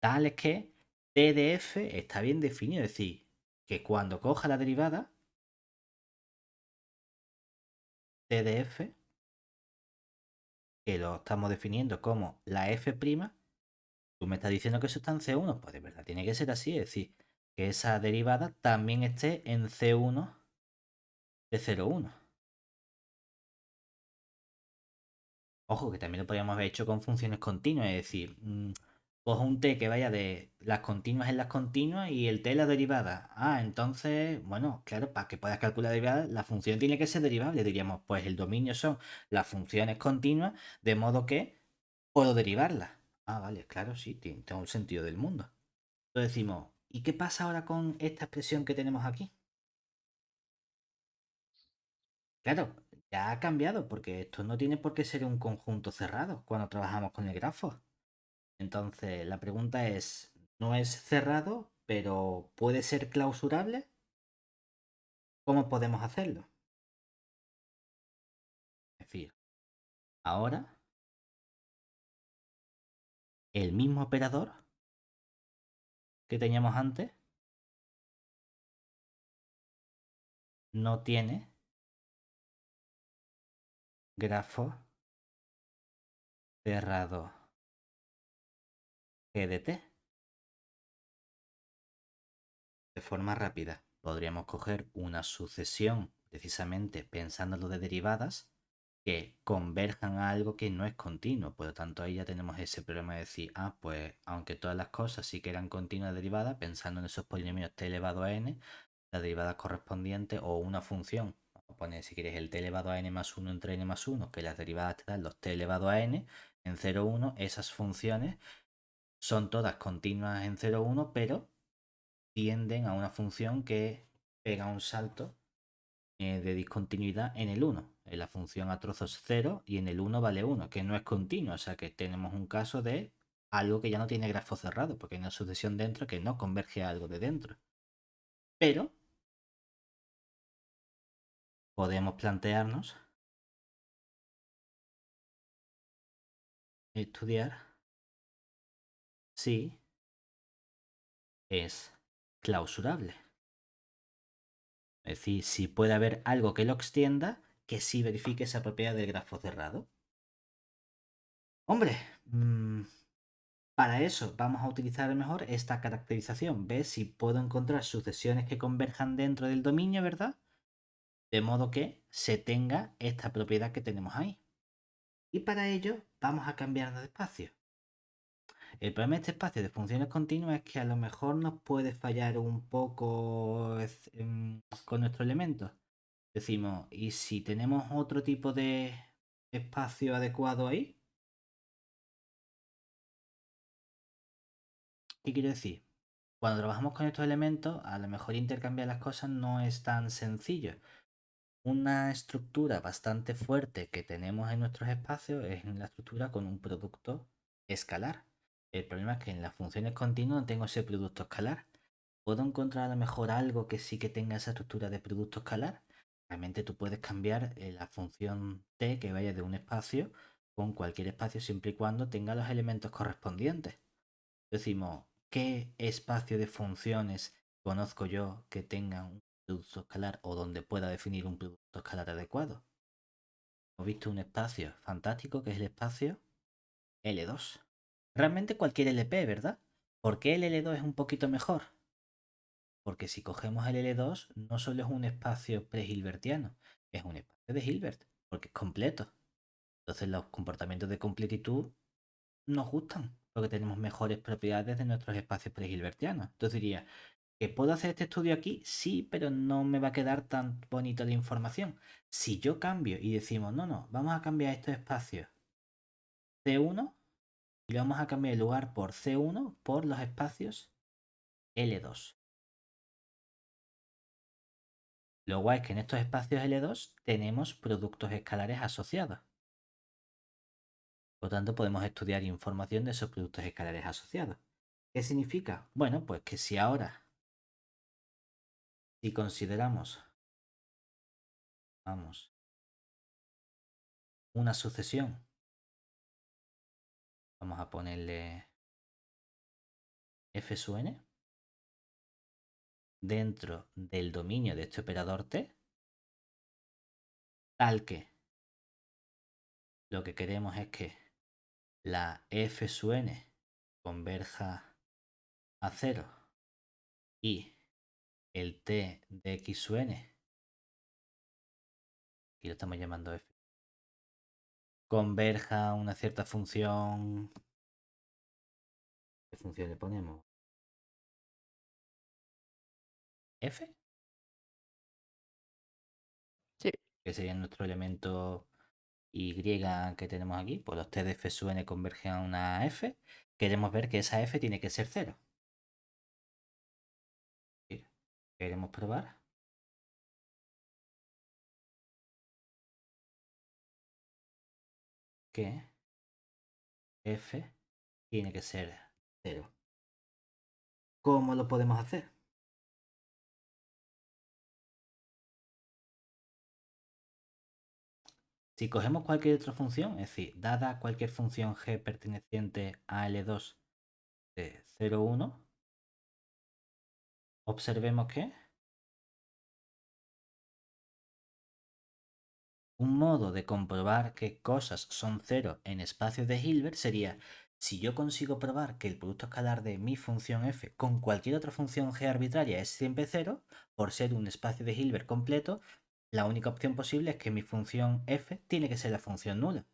tales que T de f está bien definido, es decir, que cuando coja la derivada, T de f, que lo estamos definiendo como la f', tú me estás diciendo que eso está en C1, pues de verdad tiene que ser así, es decir, que esa derivada también esté en C1 de 0,1. Ojo, que también lo podríamos haber hecho con funciones continuas, es decir, cojo un t que vaya de las continuas en las continuas y el t en la derivada. Ah, entonces, bueno, claro, para que puedas calcular derivada, la función tiene que ser derivable. Diríamos, pues el dominio son las funciones continuas, de modo que puedo derivarlas. Ah, vale, claro, sí, tiene todo el sentido del mundo. Entonces decimos, ¿y qué pasa ahora con esta expresión que tenemos aquí? Claro, ya ha cambiado porque esto no tiene por qué ser un conjunto cerrado cuando trabajamos con el grafo. Entonces, la pregunta es, ¿no es cerrado, pero puede ser clausurable? ¿Cómo podemos hacerlo? Es decir, ahora el mismo operador que teníamos antes no tiene grafo cerrado G de t. De forma rápida, podríamos coger una sucesión, precisamente pensándolo de derivadas, que converjan a algo que no es continuo. Por lo tanto, ahí ya tenemos ese problema de decir, ah, pues aunque todas las cosas sí que eran continuas derivadas, pensando en esos polinomios t elevado a n, la derivada correspondiente o una función, vamos a poner si quieres el t elevado a n más 1 entre n más 1, que las derivadas te dan los t elevado a n en 0, 1, esas funciones son todas continuas en 0, 1, pero tienden a una función que pega un salto de discontinuidad en el 1. En la función a trozos 0 y en el 1 vale 1, que no es continuo. O sea que tenemos un caso de algo que ya no tiene grafo cerrado, porque hay una sucesión dentro que no converge a algo de dentro. Pero podemos plantearnos estudiar si es clausurable. Es decir, si puede haber algo que lo extienda que sí verifique esa propiedad del grafo cerrado. Hombre, para eso vamos a utilizar mejor esta caracterización. ¿Ves? Si puedo encontrar sucesiones que converjan dentro del dominio, ¿verdad? De modo que se tenga esta propiedad que tenemos ahí. Y para ello vamos a cambiar de espacio. El problema de este espacio de funciones continuas es que a lo mejor nos puede fallar un poco con nuestro elemento. Decimos, ¿y si tenemos otro tipo de espacio adecuado ahí? ¿Qué quiero decir? Cuando trabajamos con estos elementos, a lo mejor intercambiar las cosas no es tan sencillo. Una estructura bastante fuerte que tenemos en nuestros espacios es la estructura con un producto escalar. El problema es que en las funciones continuas no tengo ese producto escalar. ¿Puedo encontrar a lo mejor algo que sí que tenga esa estructura de producto escalar? Realmente tú puedes cambiar la función t que vaya de un espacio con cualquier espacio siempre y cuando tenga los elementos correspondientes. Decimos, ¿qué espacio de funciones conozco yo que tengan un producto escalar o donde pueda definir un producto escalar adecuado? Hemos visto un espacio fantástico que es el espacio L2. Realmente cualquier LP, ¿verdad? ¿Por qué el L2 es un poquito mejor? Porque si cogemos el L2 no solo es un espacio pre-hilbertiano, es un espacio de Hilbert, porque es completo. Entonces los comportamientos de completitud nos gustan, porque tenemos mejores propiedades de nuestros espacios pre-hilbertianos. Entonces diría, ¿que puedo hacer este estudio aquí? Sí, pero no me va a quedar tan bonita la información. Si yo cambio y decimos, no, no, vamos a cambiar estos espacios C1 y le vamos a cambiar el lugar por C1 por los espacios L2. Lo guay es que en estos espacios L2 tenemos productos escalares asociados. Por lo tanto, podemos estudiar información de esos productos escalares asociados. ¿Qué significa? Bueno, pues que si ahora, si consideramos, vamos, una sucesión, vamos a ponerle f sub n, dentro del dominio de este operador t, tal que lo que queremos es que la f sub n converja a 0 y el t de x sub n, aquí lo estamos llamando f, converja a una cierta función. ¿Qué función le ponemos? F, Sí, que sería nuestro elemento Y que tenemos aquí, pues los t de f sub n convergen a una f. Queremos ver que esa f tiene que ser 0. Queremos probar que f tiene que ser 0. ¿Cómo lo podemos hacer? Si cogemos cualquier otra función, es decir, dada cualquier función g perteneciente a L2 de 0, 1, observemos que un modo de comprobar que cosas son 0 en espacios de Hilbert sería si yo consigo probar que el producto escalar de mi función f con cualquier otra función g arbitraria es siempre 0, por ser un espacio de Hilbert completo, la única opción posible es que mi función f tiene que ser la función nula.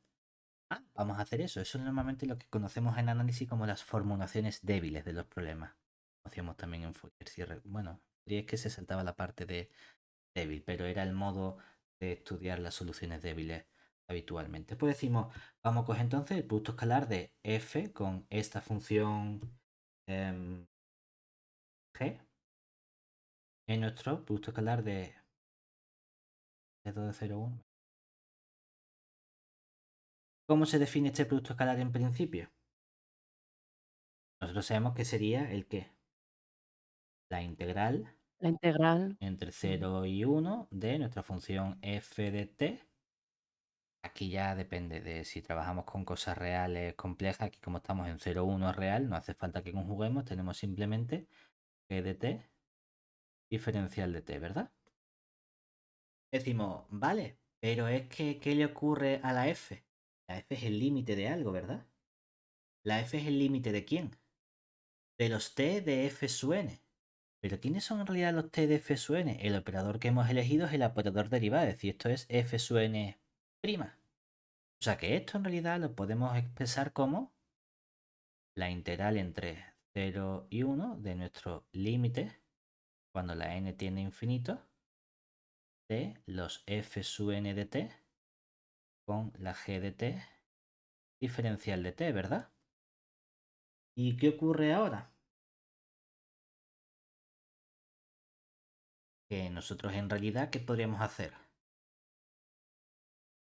Vamos a hacer eso. Eso es normalmente lo que conocemos en análisis como las formulaciones débiles de los problemas. Conocíamos también en Fourier. Bueno, Fourier es que se saltaba la parte de débil, pero era el modo de estudiar las soluciones débiles habitualmente. Pues decimos, vamos a coger entonces el producto escalar de f con esta función g en nuestro producto escalar de 2 de 0, 1. ¿Cómo se define este producto escalar en principio? Nosotros sabemos que sería el qué. La integral la integral. entre 0 y 1 de nuestra función f de t. Aquí ya depende de si trabajamos con cosas reales complejas. Aquí como estamos en 0, 1 real, no hace falta que conjuguemos. Tenemos simplemente g de t diferencial de t, ¿verdad? Decimos, vale, pero es que ¿qué le ocurre a la f? La f es el límite de algo, ¿verdad? ¿La f es el límite de quién? De los t de f sub n. Pero ¿quiénes son en realidad los t de f sub n? El operador que hemos elegido es el operador derivado, es decir, esto es f sub n prima. O sea que esto en realidad lo podemos expresar como la integral entre 0 y 1 de nuestro límite cuando la n tiende a infinito de los f sub n de t con la g de t diferencial de t, ¿verdad? ¿Y qué ocurre ahora? Que nosotros en realidad, ¿qué podríamos hacer?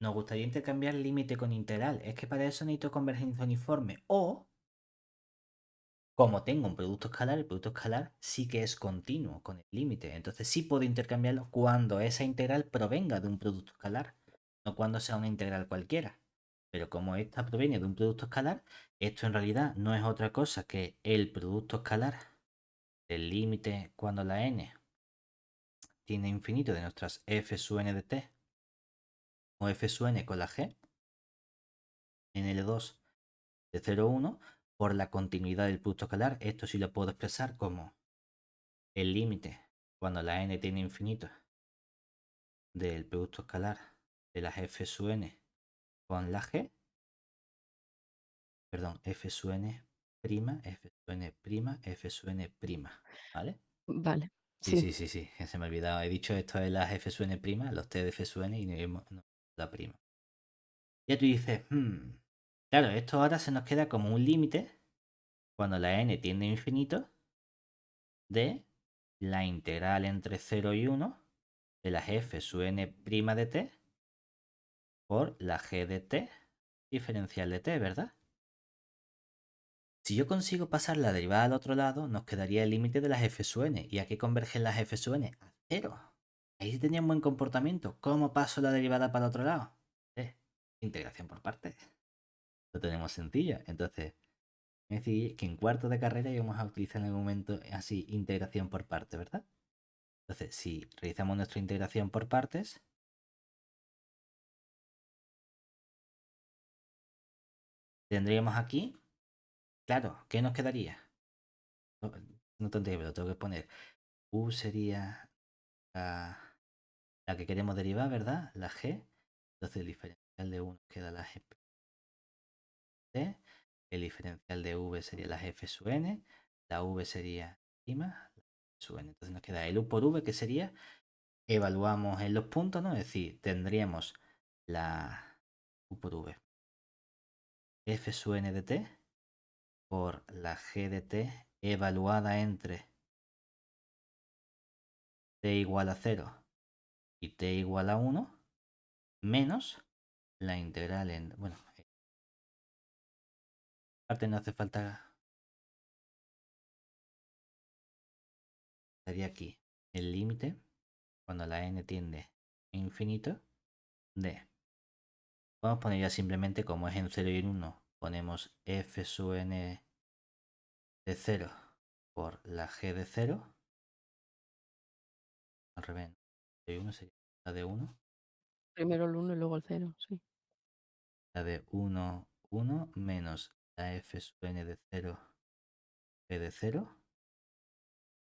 Nos gustaría intercambiar límite con integral. Es que para eso necesito convergencia uniforme. O, como tengo un producto escalar, el producto escalar sí que es continuo con el límite. Entonces sí puedo intercambiarlo cuando esa integral provenga de un producto escalar, no cuando sea una integral cualquiera. Pero como esta proviene de un producto escalar, esto en realidad no es otra cosa que el producto escalar del límite cuando la n tiene infinito de nuestras f sub n de t o f sub n con la g en L2 de 0, 1 por la continuidad del producto escalar. Esto sí lo puedo expresar como el límite cuando la n tiene infinito del producto escalar de las f sub n con la g, perdón, f sub n prima, f sub n prima, f sub n prima, ¿vale? Vale, Sí, sí, sí, sí, sí, que se me ha olvidado. He dicho esto de las f sub n prima, los t de f sub n y no, la prima. Ya tú dices, claro, esto ahora se nos queda como un límite cuando la n tiende a infinito de la integral entre 0 y 1 de las f sub n prima de t por la g de t diferencial de t, ¿verdad? Si yo consigo pasar la derivada al otro lado, nos quedaría el límite de las f sub n. ¿Y a qué convergen las f sub n? A 0. Ahí sí tenía un buen comportamiento. ¿Cómo paso la derivada para el otro lado? Integración por partes. Lo tenemos sencillo. Entonces, es decir, que en cuarto de carrera íbamos a utilizar en el momento así integración por partes, ¿verdad? Entonces, si realizamos nuestra integración por partes, tendríamos aquí, claro, ¿qué nos quedaría? No, no tendría, pero lo tengo que poner. U sería la que queremos derivar, ¿verdad? La G. Entonces, diferencia diferencial de 1 queda la G t, el diferencial de v sería la F sub n, la v sería prima, la F sub n. Entonces nos queda el u por v, que sería, evaluamos en los puntos, ¿no? Es decir, tendríamos la u por v F sub n de t por la G de t evaluada entre t igual a 0 y t igual a 1 menos la integral en... Bueno, aparte no hace falta... Estaría aquí el límite cuando la n tiende a infinito de... Vamos a poner ya simplemente como es en 0 y en 1, ponemos f sub n de 0 por la g de 0. Al revés, 0 y 1 sería la de 1. Primero el 1 y luego el 0, sí. La de 1, 1 menos la f sub n de 0, g de 0,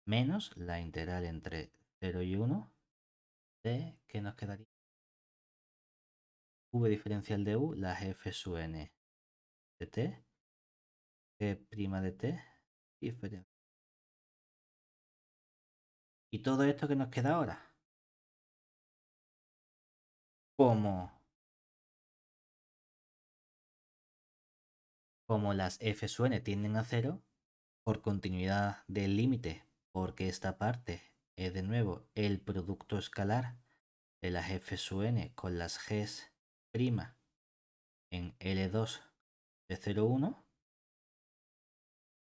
menos la integral entre 0 y 1 de, ¿qué nos quedaría? V diferencial de u, la f sub n de t, g' de t, diferencia. ¿Y todo esto que nos queda ahora? Como las f sub n tienden a 0, por continuidad del límite, porque esta parte es de nuevo el producto escalar de las f sub n con las g's' en L2 de 0, 1.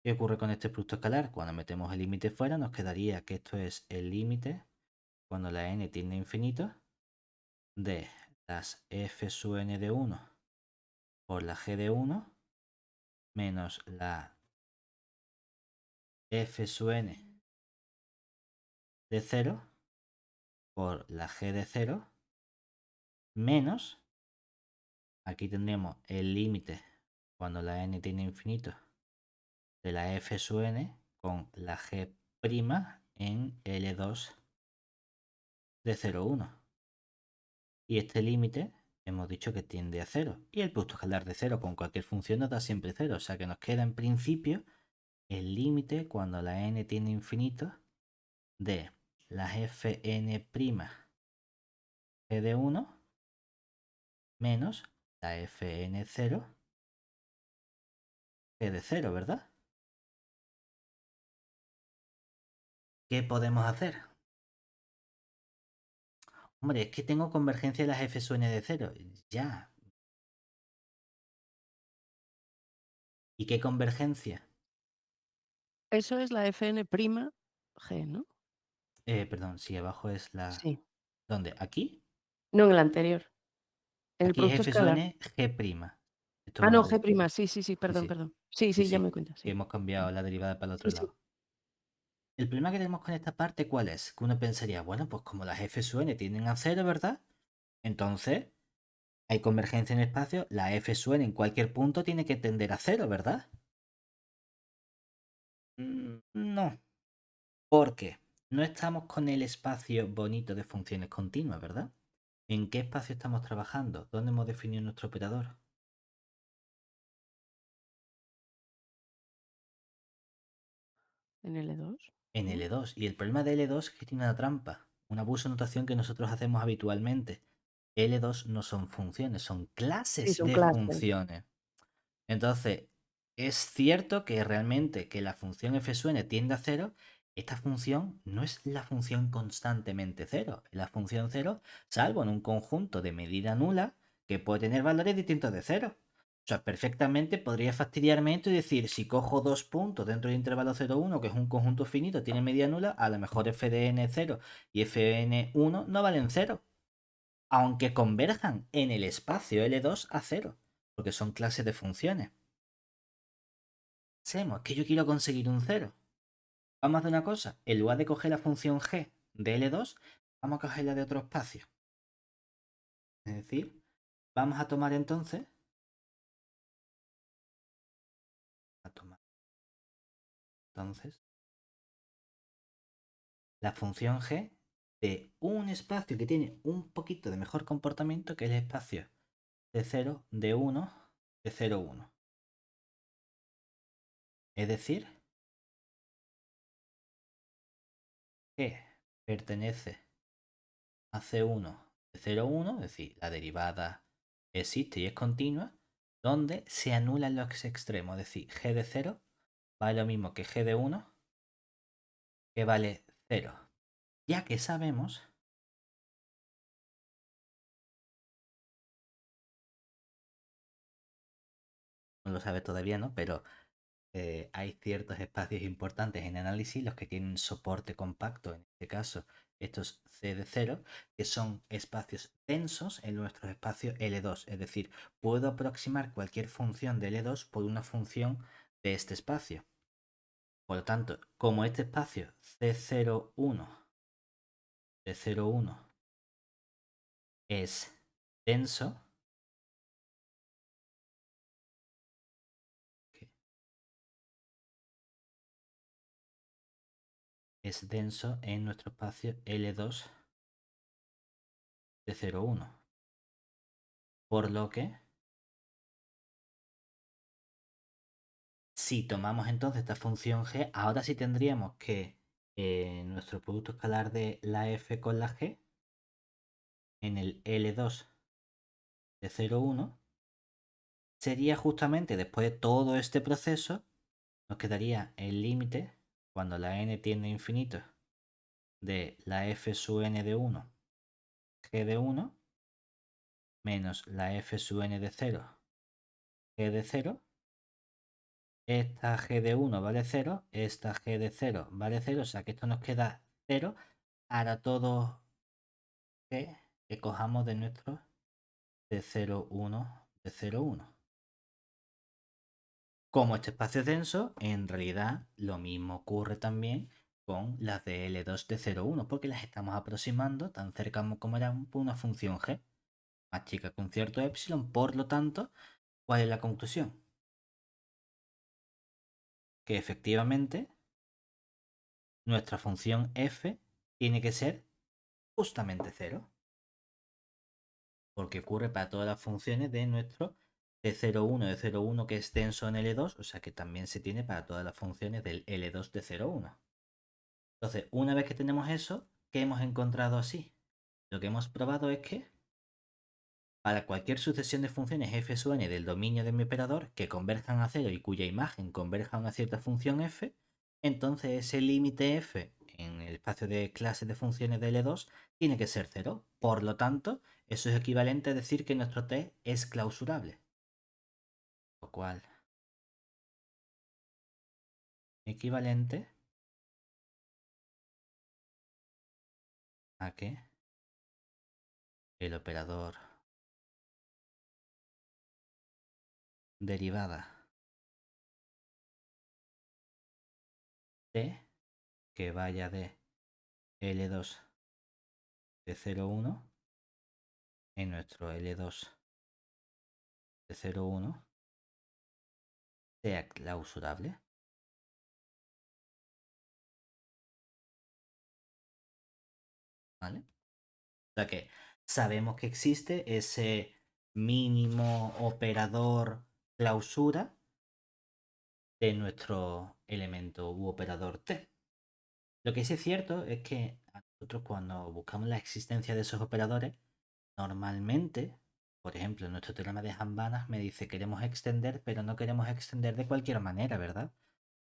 ¿Qué ocurre con este producto escalar? Cuando metemos el límite fuera nos quedaría que esto es el límite cuando la n tiende a infinito de las f sub n de 1 por la g de 1 menos la f sub n de 0 por la g de 0 menos, aquí tendríamos el límite cuando la n tiene infinito de la f sub n con la g' en L2 de 0, 1. Y este límite hemos dicho que tiende a 0. Y el producto escalar de 0 con cualquier función nos da siempre 0. O sea que nos queda en principio el límite cuando la n tiene infinito de la fn' g de 1 menos la fn0 g de 0, ¿verdad? ¿Qué podemos hacer? Hombre, es que tengo convergencia de las f sub n de 0. Ya. ¿Y qué convergencia? Eso es la Fn' G, ¿no? Perdón, si abajo es la... Sí. ¿Dónde? ¿Aquí? No, en el anterior. En el Aquí es producto f sub escalar. n g'. Esto Ah, no, como... G'. Sí, sí, sí, Sí, perdón, sí, perdón. Sí, sí, sí, ya me sí. doy cuenta, Que sí. hemos cambiado la derivada para el otro Sí, sí. lado. El problema que tenemos con esta parte, ¿cuál es? Que uno pensaría, bueno, pues como las f sub n tienden a 0, ¿verdad? Entonces, hay convergencia en el espacio, la f sub n en cualquier punto tiene que tender a 0, ¿verdad? No, porque no estamos con el espacio bonito de funciones continuas, ¿verdad? ¿En qué espacio estamos trabajando? ¿Dónde hemos definido nuestro operador? En L2. En ¿No? L2. Y el problema de L2 es que tiene una trampa, un abuso de notación que nosotros hacemos habitualmente. L2 no son funciones, son Sí, clases son de clases. funciones. Entonces, es cierto que realmente que la función f sub n tiende a 0, esta función no es la función constantemente 0, es la función 0, salvo en un conjunto de medida nula que puede tener valores distintos de 0. O sea, perfectamente podría fastidiarme esto y decir, si cojo dos puntos dentro del intervalo 0, 1, que es un conjunto finito, tiene medida nula, a lo mejor f de n0 y fn1 no valen 0, aunque converjan en el espacio L2 a 0, porque son clases de funciones. Hacemos que yo quiero conseguir un 0. Vamos a hacer una cosa. En lugar de coger la función g de L2, vamos a cogerla de otro espacio. Es decir, vamos a tomar entonces... la función g de un espacio que tiene un poquito de mejor comportamiento que el espacio de 0, de 1, de 0, 1. Es decir, que pertenece a C1 de 0, 1, es decir, la derivada existe y es continua, donde se anulan los extremos, es decir, g de 0 vale lo mismo que g de 1, que vale 0. Ya que sabemos no lo sabe todavía, ¿no? Pero hay ciertos espacios importantes en análisis, los que tienen soporte compacto, en este caso estos C de 0, que son espacios densos en nuestros espacios L2. Es decir, puedo aproximar cualquier función de L2 por una función de este espacio. Por lo tanto, como este espacio C01 de 0,1 es denso, es denso en nuestro espacio L2 de 0,1. Por lo que, si tomamos entonces esta función g, ahora sí tendríamos que nuestro producto escalar de la f con la g en el L2 de 0,1 sería justamente después de todo este proceso, nos quedaría el límite cuando la n tiende a infinito de la f sub n de 1, g de 1, menos la f sub n de 0, g de 0. Esta g de 1 vale 0, esta g de 0 vale 0, o sea que esto nos queda 0 para todo g que cojamos de nuestro de 0,1 de 0,1. Como este espacio es denso, en realidad lo mismo ocurre también con las de L2 de 0,1, porque las estamos aproximando tan cerca como era una función g, más chica que un cierto epsilon. Por lo tanto, ¿cuál es la conclusión? Que efectivamente nuestra función f tiene que ser justamente 0, porque ocurre para todas las funciones de nuestro de 0,1 de 0,1 que es denso en L2, o sea que también se tiene para todas las funciones del L2 de 0,1. Entonces, una vez que tenemos eso, ¿qué hemos encontrado así? Lo que hemos probado es que para cualquier sucesión de funciones f sub n del dominio de mi operador que converjan a 0 y cuya imagen converja a una cierta función f, entonces ese límite f en el espacio de clases de funciones de L2 tiene que ser 0. Por lo tanto, eso es equivalente a decir que nuestro T es clausurable. Lo cual, equivalente a que el operador derivada T que vaya de L2 de 0,1 en nuestro L2 de 0,1 sea clausurable. ¿Vale? O sea que sabemos que existe ese mínimo operador clausura de nuestro elemento u operador T. Lo que sí es cierto es que nosotros cuando buscamos la existencia de esos operadores, normalmente, por ejemplo, en nuestro teorema de Hambana me dice queremos extender, pero no queremos extender de cualquier manera, ¿verdad?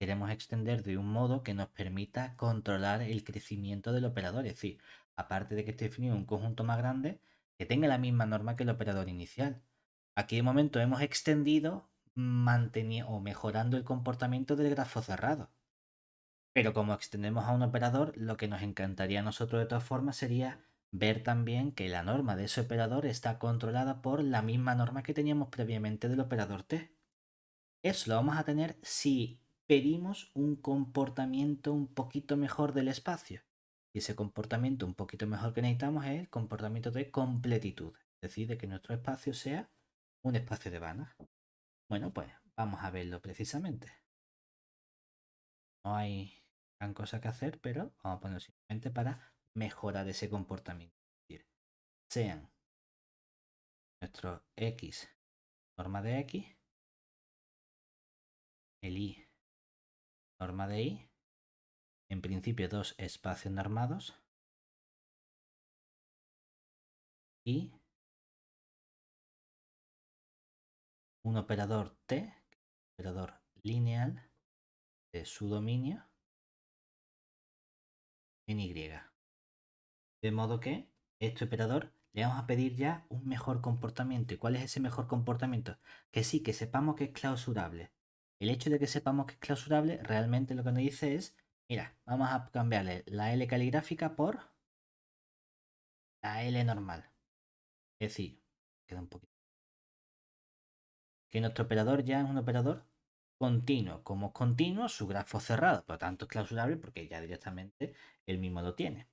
Queremos extender de un modo que nos permita controlar el crecimiento del operador. Es decir, aparte de que esté definido un conjunto más grande, que tenga la misma norma que el operador inicial. Aquí de momento hemos extendido manteniendo o mejorando el comportamiento del grafo cerrado. Pero como extendemos a un operador, lo que nos encantaría a nosotros de todas formas sería ver también que la norma de ese operador está controlada por la misma norma que teníamos previamente del operador T. Eso lo vamos a tener si pedimos un comportamiento un poquito mejor del espacio. Y ese comportamiento un poquito mejor que necesitamos es el comportamiento de completitud. Es decir, de que nuestro espacio sea un espacio de Banach. Bueno, pues vamos a verlo precisamente. No hay gran cosa que hacer, pero vamos a ponerlo simplemente para mejorar ese comportamiento. Es decir, sean nuestro x norma de x, el y norma de y, en principio dos espacios normados y un operador t, operador lineal de su dominio en y. De modo que este operador le vamos a pedir ya un mejor comportamiento. ¿Y cuál es ese mejor comportamiento? Que sí, que sepamos que es clausurable. El hecho de que sepamos que es clausurable realmente lo que nos dice es, mira, vamos a cambiarle la L caligráfica por la L normal. Es decir, queda un poquito. Que nuestro operador ya es un operador continuo. Como es continuo, su grafo es cerrado, por lo tanto es clausurable porque ya directamente él mismo lo tiene.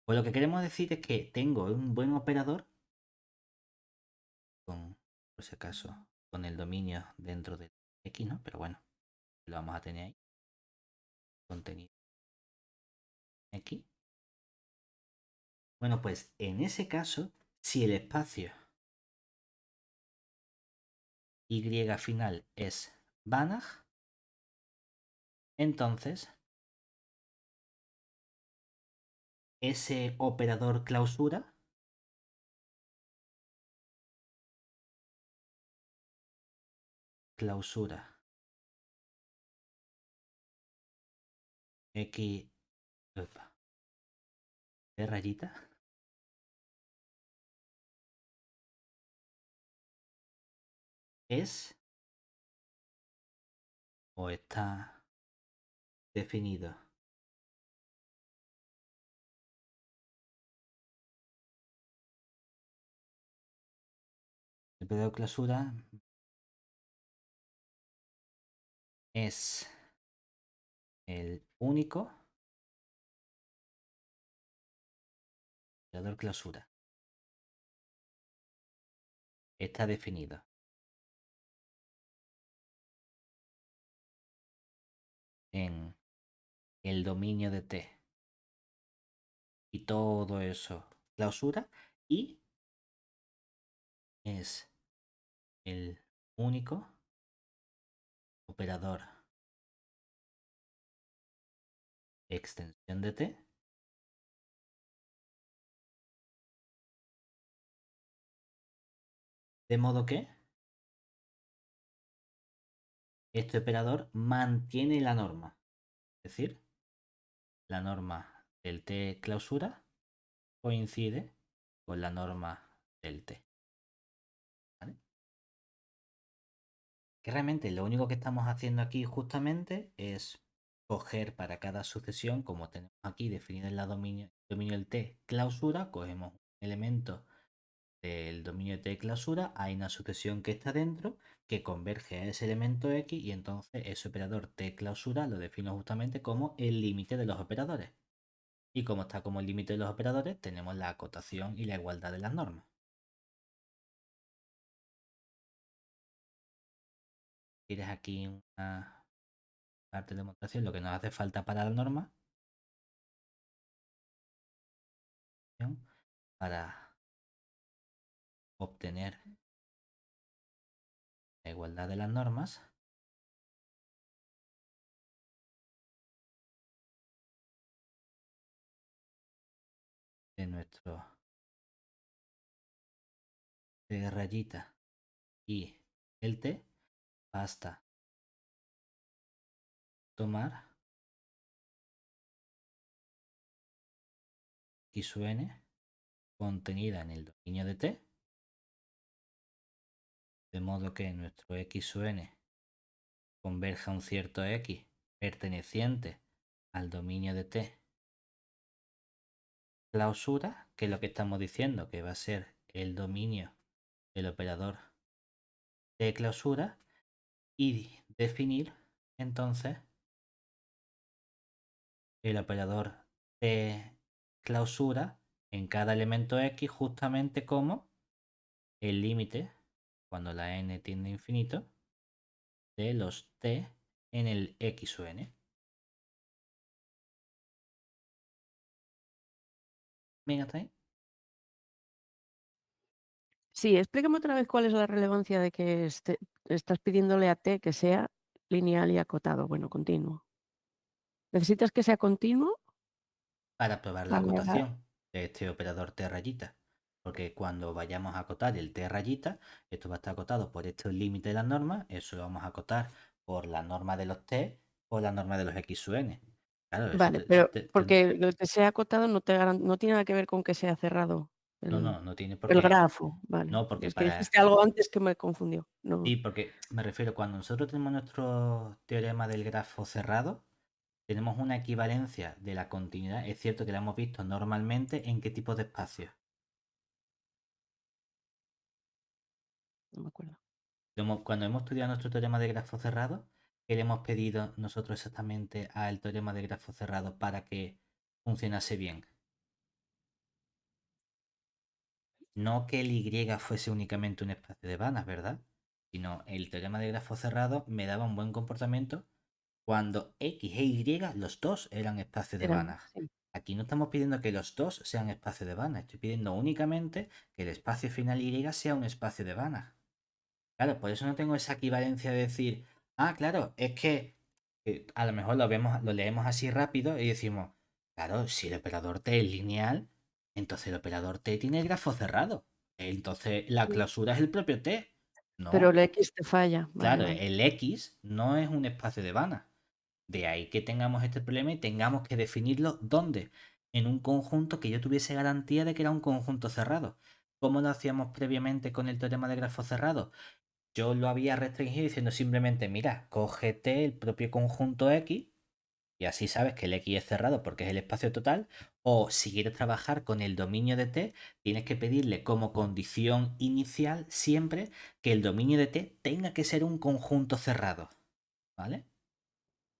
Pues lo que queremos decir es que tengo un buen operador con, por si acaso, con el dominio dentro de X, ¿no? Pero bueno, lo vamos a tener ahí. Contenido X. Bueno, pues en ese caso, si el espacio Y final es Banach, entonces ese operador clausura X de rayita es o está definido el operador clausura es el único operador clausura. Está definido en el dominio de T y todo eso clausura y es el único operador extensión de T de modo que este operador mantiene la norma, es decir, la norma del T clausura coincide con la norma del T. ¿Vale? Que realmente lo único que estamos haciendo aquí justamente es coger para cada sucesión, como tenemos aquí definido en la dominio del T clausura, cogemos un elemento del dominio de T clausura, hay una sucesión que está dentro que converge a ese elemento X y entonces ese operador T clausura lo defino justamente como el límite de los operadores. Y como está como el límite de los operadores, tenemos la acotación y la igualdad de las normas. Tienes aquí una parte de demostración, lo que nos hace falta para la norma, para obtener la igualdad de las normas de nuestro T rayita y el T, basta tomar x sub n contenida en el dominio de T, de modo que nuestro x sub n converja a un cierto x perteneciente al dominio de T clausura, que es lo que estamos diciendo, que va a ser el dominio del operador T clausura, y definir entonces el operador T clausura en cada elemento X justamente como el límite, cuando la n tiende a infinito, de los T en el X sub n. ¿Bien hasta ahí? Sí, explícame otra vez cuál es la relevancia de que estás pidiéndole a T que sea lineal y acotado, bueno, continuo. ¿Necesitas que sea continuo? Para probar la Para acotación de este operador T rayita. Porque cuando vayamos a acotar el T rayita, esto va a estar acotado por este límite de las normas, eso lo vamos a acotar por la norma de los T o la norma de los X sub n. Claro, vale, pero porque lo que sea acotado no tiene nada que ver con que sea cerrado no, el no, no tiene por el qué. grafo, vale. No, porque Es que para. dijiste algo antes que me confundió. Sí, No, porque me refiero, cuando nosotros tenemos nuestro teorema del grafo cerrado, tenemos una equivalencia de la continuidad. Es cierto que la hemos visto normalmente en qué tipo de espacios. no me acuerdo. Cuando hemos estudiado nuestro teorema de grafo cerrado, ¿qué le hemos pedido nosotros exactamente al teorema de grafo cerrado para que funcionase bien? No que el Y fuese únicamente un espacio de Banach, ¿verdad? Sino el teorema de grafo cerrado me daba un buen comportamiento cuando X e Y, los dos eran espacios de Eran, Banach. sí. Aquí no estamos pidiendo que los dos sean espacios de Banach, estoy pidiendo únicamente que el espacio final Y sea un espacio de Banach. Claro, por eso no tengo esa equivalencia de decir, ah, claro, es que a lo mejor lo leemos así rápido y decimos, claro, si el operador T es lineal, entonces el operador T tiene el grafo cerrado. Entonces la Mm. clausura es el propio T. Pero No, el X te falla. Vale, claro, vale. el X no es un espacio de Banach. De ahí que tengamos este problema y tengamos que definirlo dónde. En un conjunto que yo tuviese garantía de que era un conjunto cerrado. ¿Cómo lo hacíamos previamente con el teorema de grafo cerrado? Yo lo había restringido diciendo simplemente, mira, cógete el propio conjunto X y así sabes que el X es cerrado porque es el espacio total. O si quieres trabajar con el dominio de T, tienes que pedirle como condición inicial siempre que el dominio de T tenga que ser un conjunto cerrado. ¿Vale?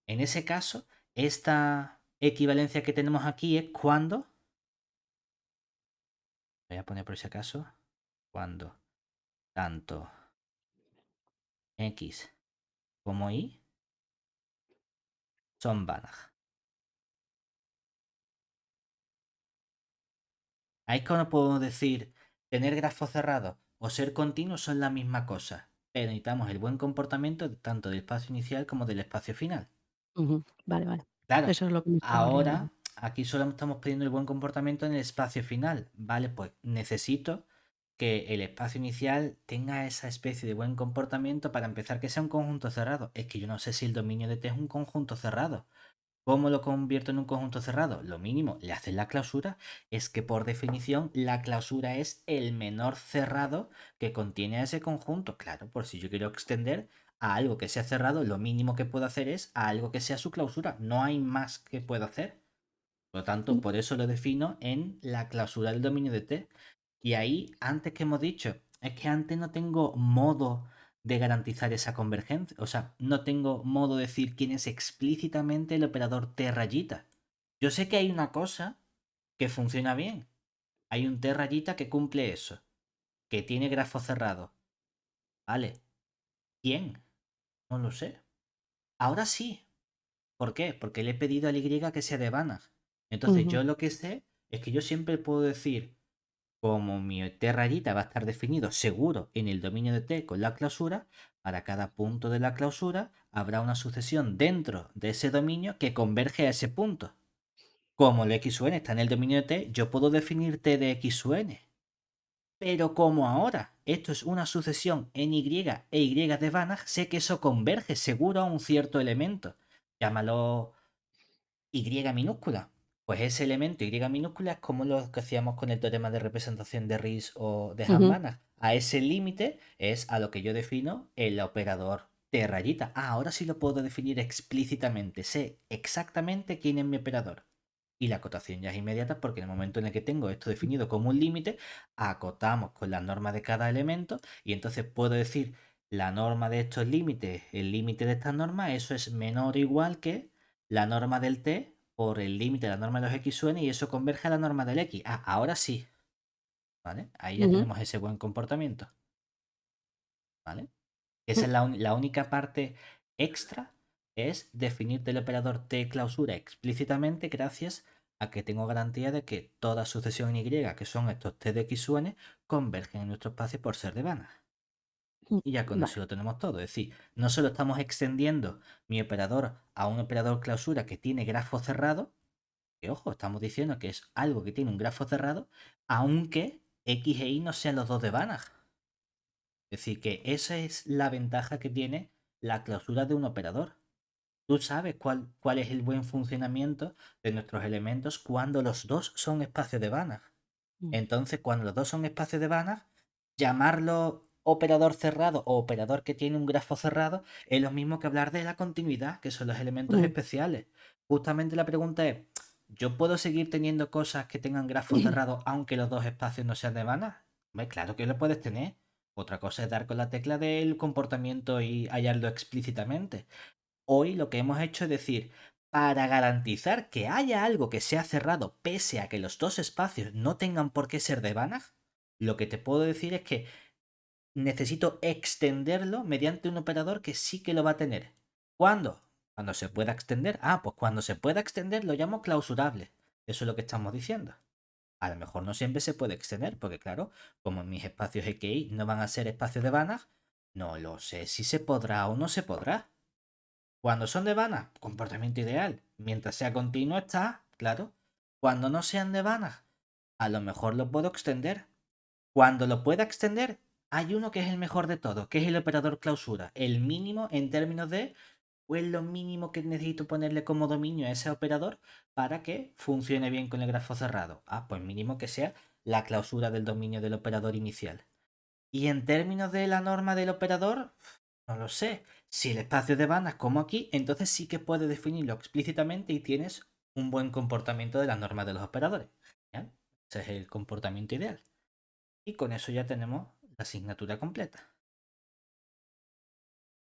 En ese caso, esta equivalencia que tenemos aquí es cuando, voy a poner por si acaso, cuando tanto X como Y son Banach. Ahí es cuando podemos decir, tener grafos cerrados o ser continuos son la misma cosa, pero necesitamos el buen comportamiento tanto del espacio inicial como del espacio final. Ujú. Vale, vale. Claro, Eso es lo que me estaba liando. ahora aquí solo estamos pidiendo el buen comportamiento en el espacio final. Vale, pues necesito que el espacio inicial tenga esa especie de buen comportamiento para empezar que sea un conjunto cerrado. Es que yo no sé si el dominio de T es un conjunto cerrado. ¿Cómo lo convierto en un conjunto cerrado? Lo mínimo, le haces la clausura, es que por definición la clausura es el menor cerrado que contiene a ese conjunto. Claro, por si yo quiero extender a algo que sea cerrado, lo mínimo que puedo hacer es a algo que sea su clausura. No hay más que puedo hacer. Por lo tanto, Mm, por eso lo defino en la clausura del dominio de T. Y ahí, antes que hemos dicho, es que antes no tengo modo de garantizar esa convergencia. O sea, no tengo modo de decir quién es explícitamente el operador T rayita. Yo sé que hay una cosa que funciona bien. Hay un T rayita que cumple eso, que tiene grafo cerrado. Vale. ¿Quién? No lo sé. Ahora sí. ¿Por qué? Porque le he pedido al Y que sea de Banach. Entonces ujú. yo lo que sé es que yo siempre puedo decir, como mi T rayita va a estar definido seguro en el dominio de T con la clausura, para cada punto de la clausura habrá una sucesión dentro de ese dominio que converge a ese punto. Como el X sub n está en el dominio de T, yo puedo definir T de X sub n. Pero como ahora esto es una sucesión en Y e Y de Banach, sé que eso converge seguro a un cierto elemento. Llámalo Y minúscula. Pues ese elemento Y minúscula es como lo que hacíamos con el teorema de representación de Riesz o de Ujú. Hahn-Banach. A ese límite es a lo que yo defino el operador T rayita. Ah, ahora sí lo puedo definir explícitamente. Sé exactamente quién es mi operador. Y la acotación ya es inmediata porque en el momento en el que tengo esto definido como un límite, acotamos con la norma de cada elemento y entonces puedo decir la norma de estos límites, el límite de estas normas, eso es menor o igual que la norma del t por el límite de la norma de los x sub n y eso converge a la norma del x. Ah, ahora sí, ¿vale? Ahí ya Ujú. tenemos ese buen comportamiento, ¿vale? Esa Mm. es la única parte extra, es definirte el operador t clausura explícitamente gracias a que tengo garantía de que toda sucesión Y, que son estos t de x u n, convergen en nuestro espacio por ser de Banach. Y ya con eso Vale. lo tenemos todo. Es decir, no solo estamos extendiendo mi operador a un operador clausura que tiene grafo cerrado, que ojo, estamos diciendo que es algo que tiene un grafo cerrado, aunque x e y no sean los dos de Banach. Es decir, que esa es la ventaja que tiene la clausura de un operador. Tú sabes cuál es el buen funcionamiento de nuestros elementos cuando los dos son espacios de Banach. Mm. Entonces, cuando los dos son espacios de Banach, llamarlo operador cerrado o operador que tiene un grafo cerrado es lo mismo que hablar de la continuidad, que son los elementos Mm. especiales. Justamente la pregunta es, ¿yo puedo seguir teniendo cosas que tengan grafo cerrado aunque los dos espacios no sean de Banach? Hombre, claro que lo puedes tener. Otra cosa es dar con la tecla del comportamiento y hallarlo explícitamente. Hoy lo que hemos hecho es decir, para garantizar que haya algo que sea cerrado pese a que los dos espacios no tengan por qué ser de Banach, lo que te puedo decir es que necesito extenderlo mediante un operador que sí que lo va a tener. ¿Cuándo? Cuando se pueda extender. Ah, pues cuando se pueda extender lo llamo clausurable. Eso es lo que estamos diciendo. A lo mejor no siempre se puede extender, porque claro, como mis espacios XY no van a ser espacios de Banach, no lo sé si se podrá o no se podrá. Cuando son de Banach, comportamiento ideal. Mientras sea continuo está, claro. Cuando no sean de Banach, a lo mejor lo puedo extender. Cuando lo pueda extender, hay uno que es el mejor de todo, que es el operador clausura. El mínimo en términos de, pues lo mínimo que necesito ponerle como dominio a ese operador para que funcione bien con el grafo cerrado. Ah, pues mínimo que sea la clausura del dominio del operador inicial. Y en términos de la norma del operador, no lo sé. Si el espacio de Banach como aquí, entonces sí que puedes definirlo explícitamente y tienes un buen comportamiento de la norma de los operadores. Genial. Ese es el comportamiento ideal. Y con eso ya tenemos la asignatura completa.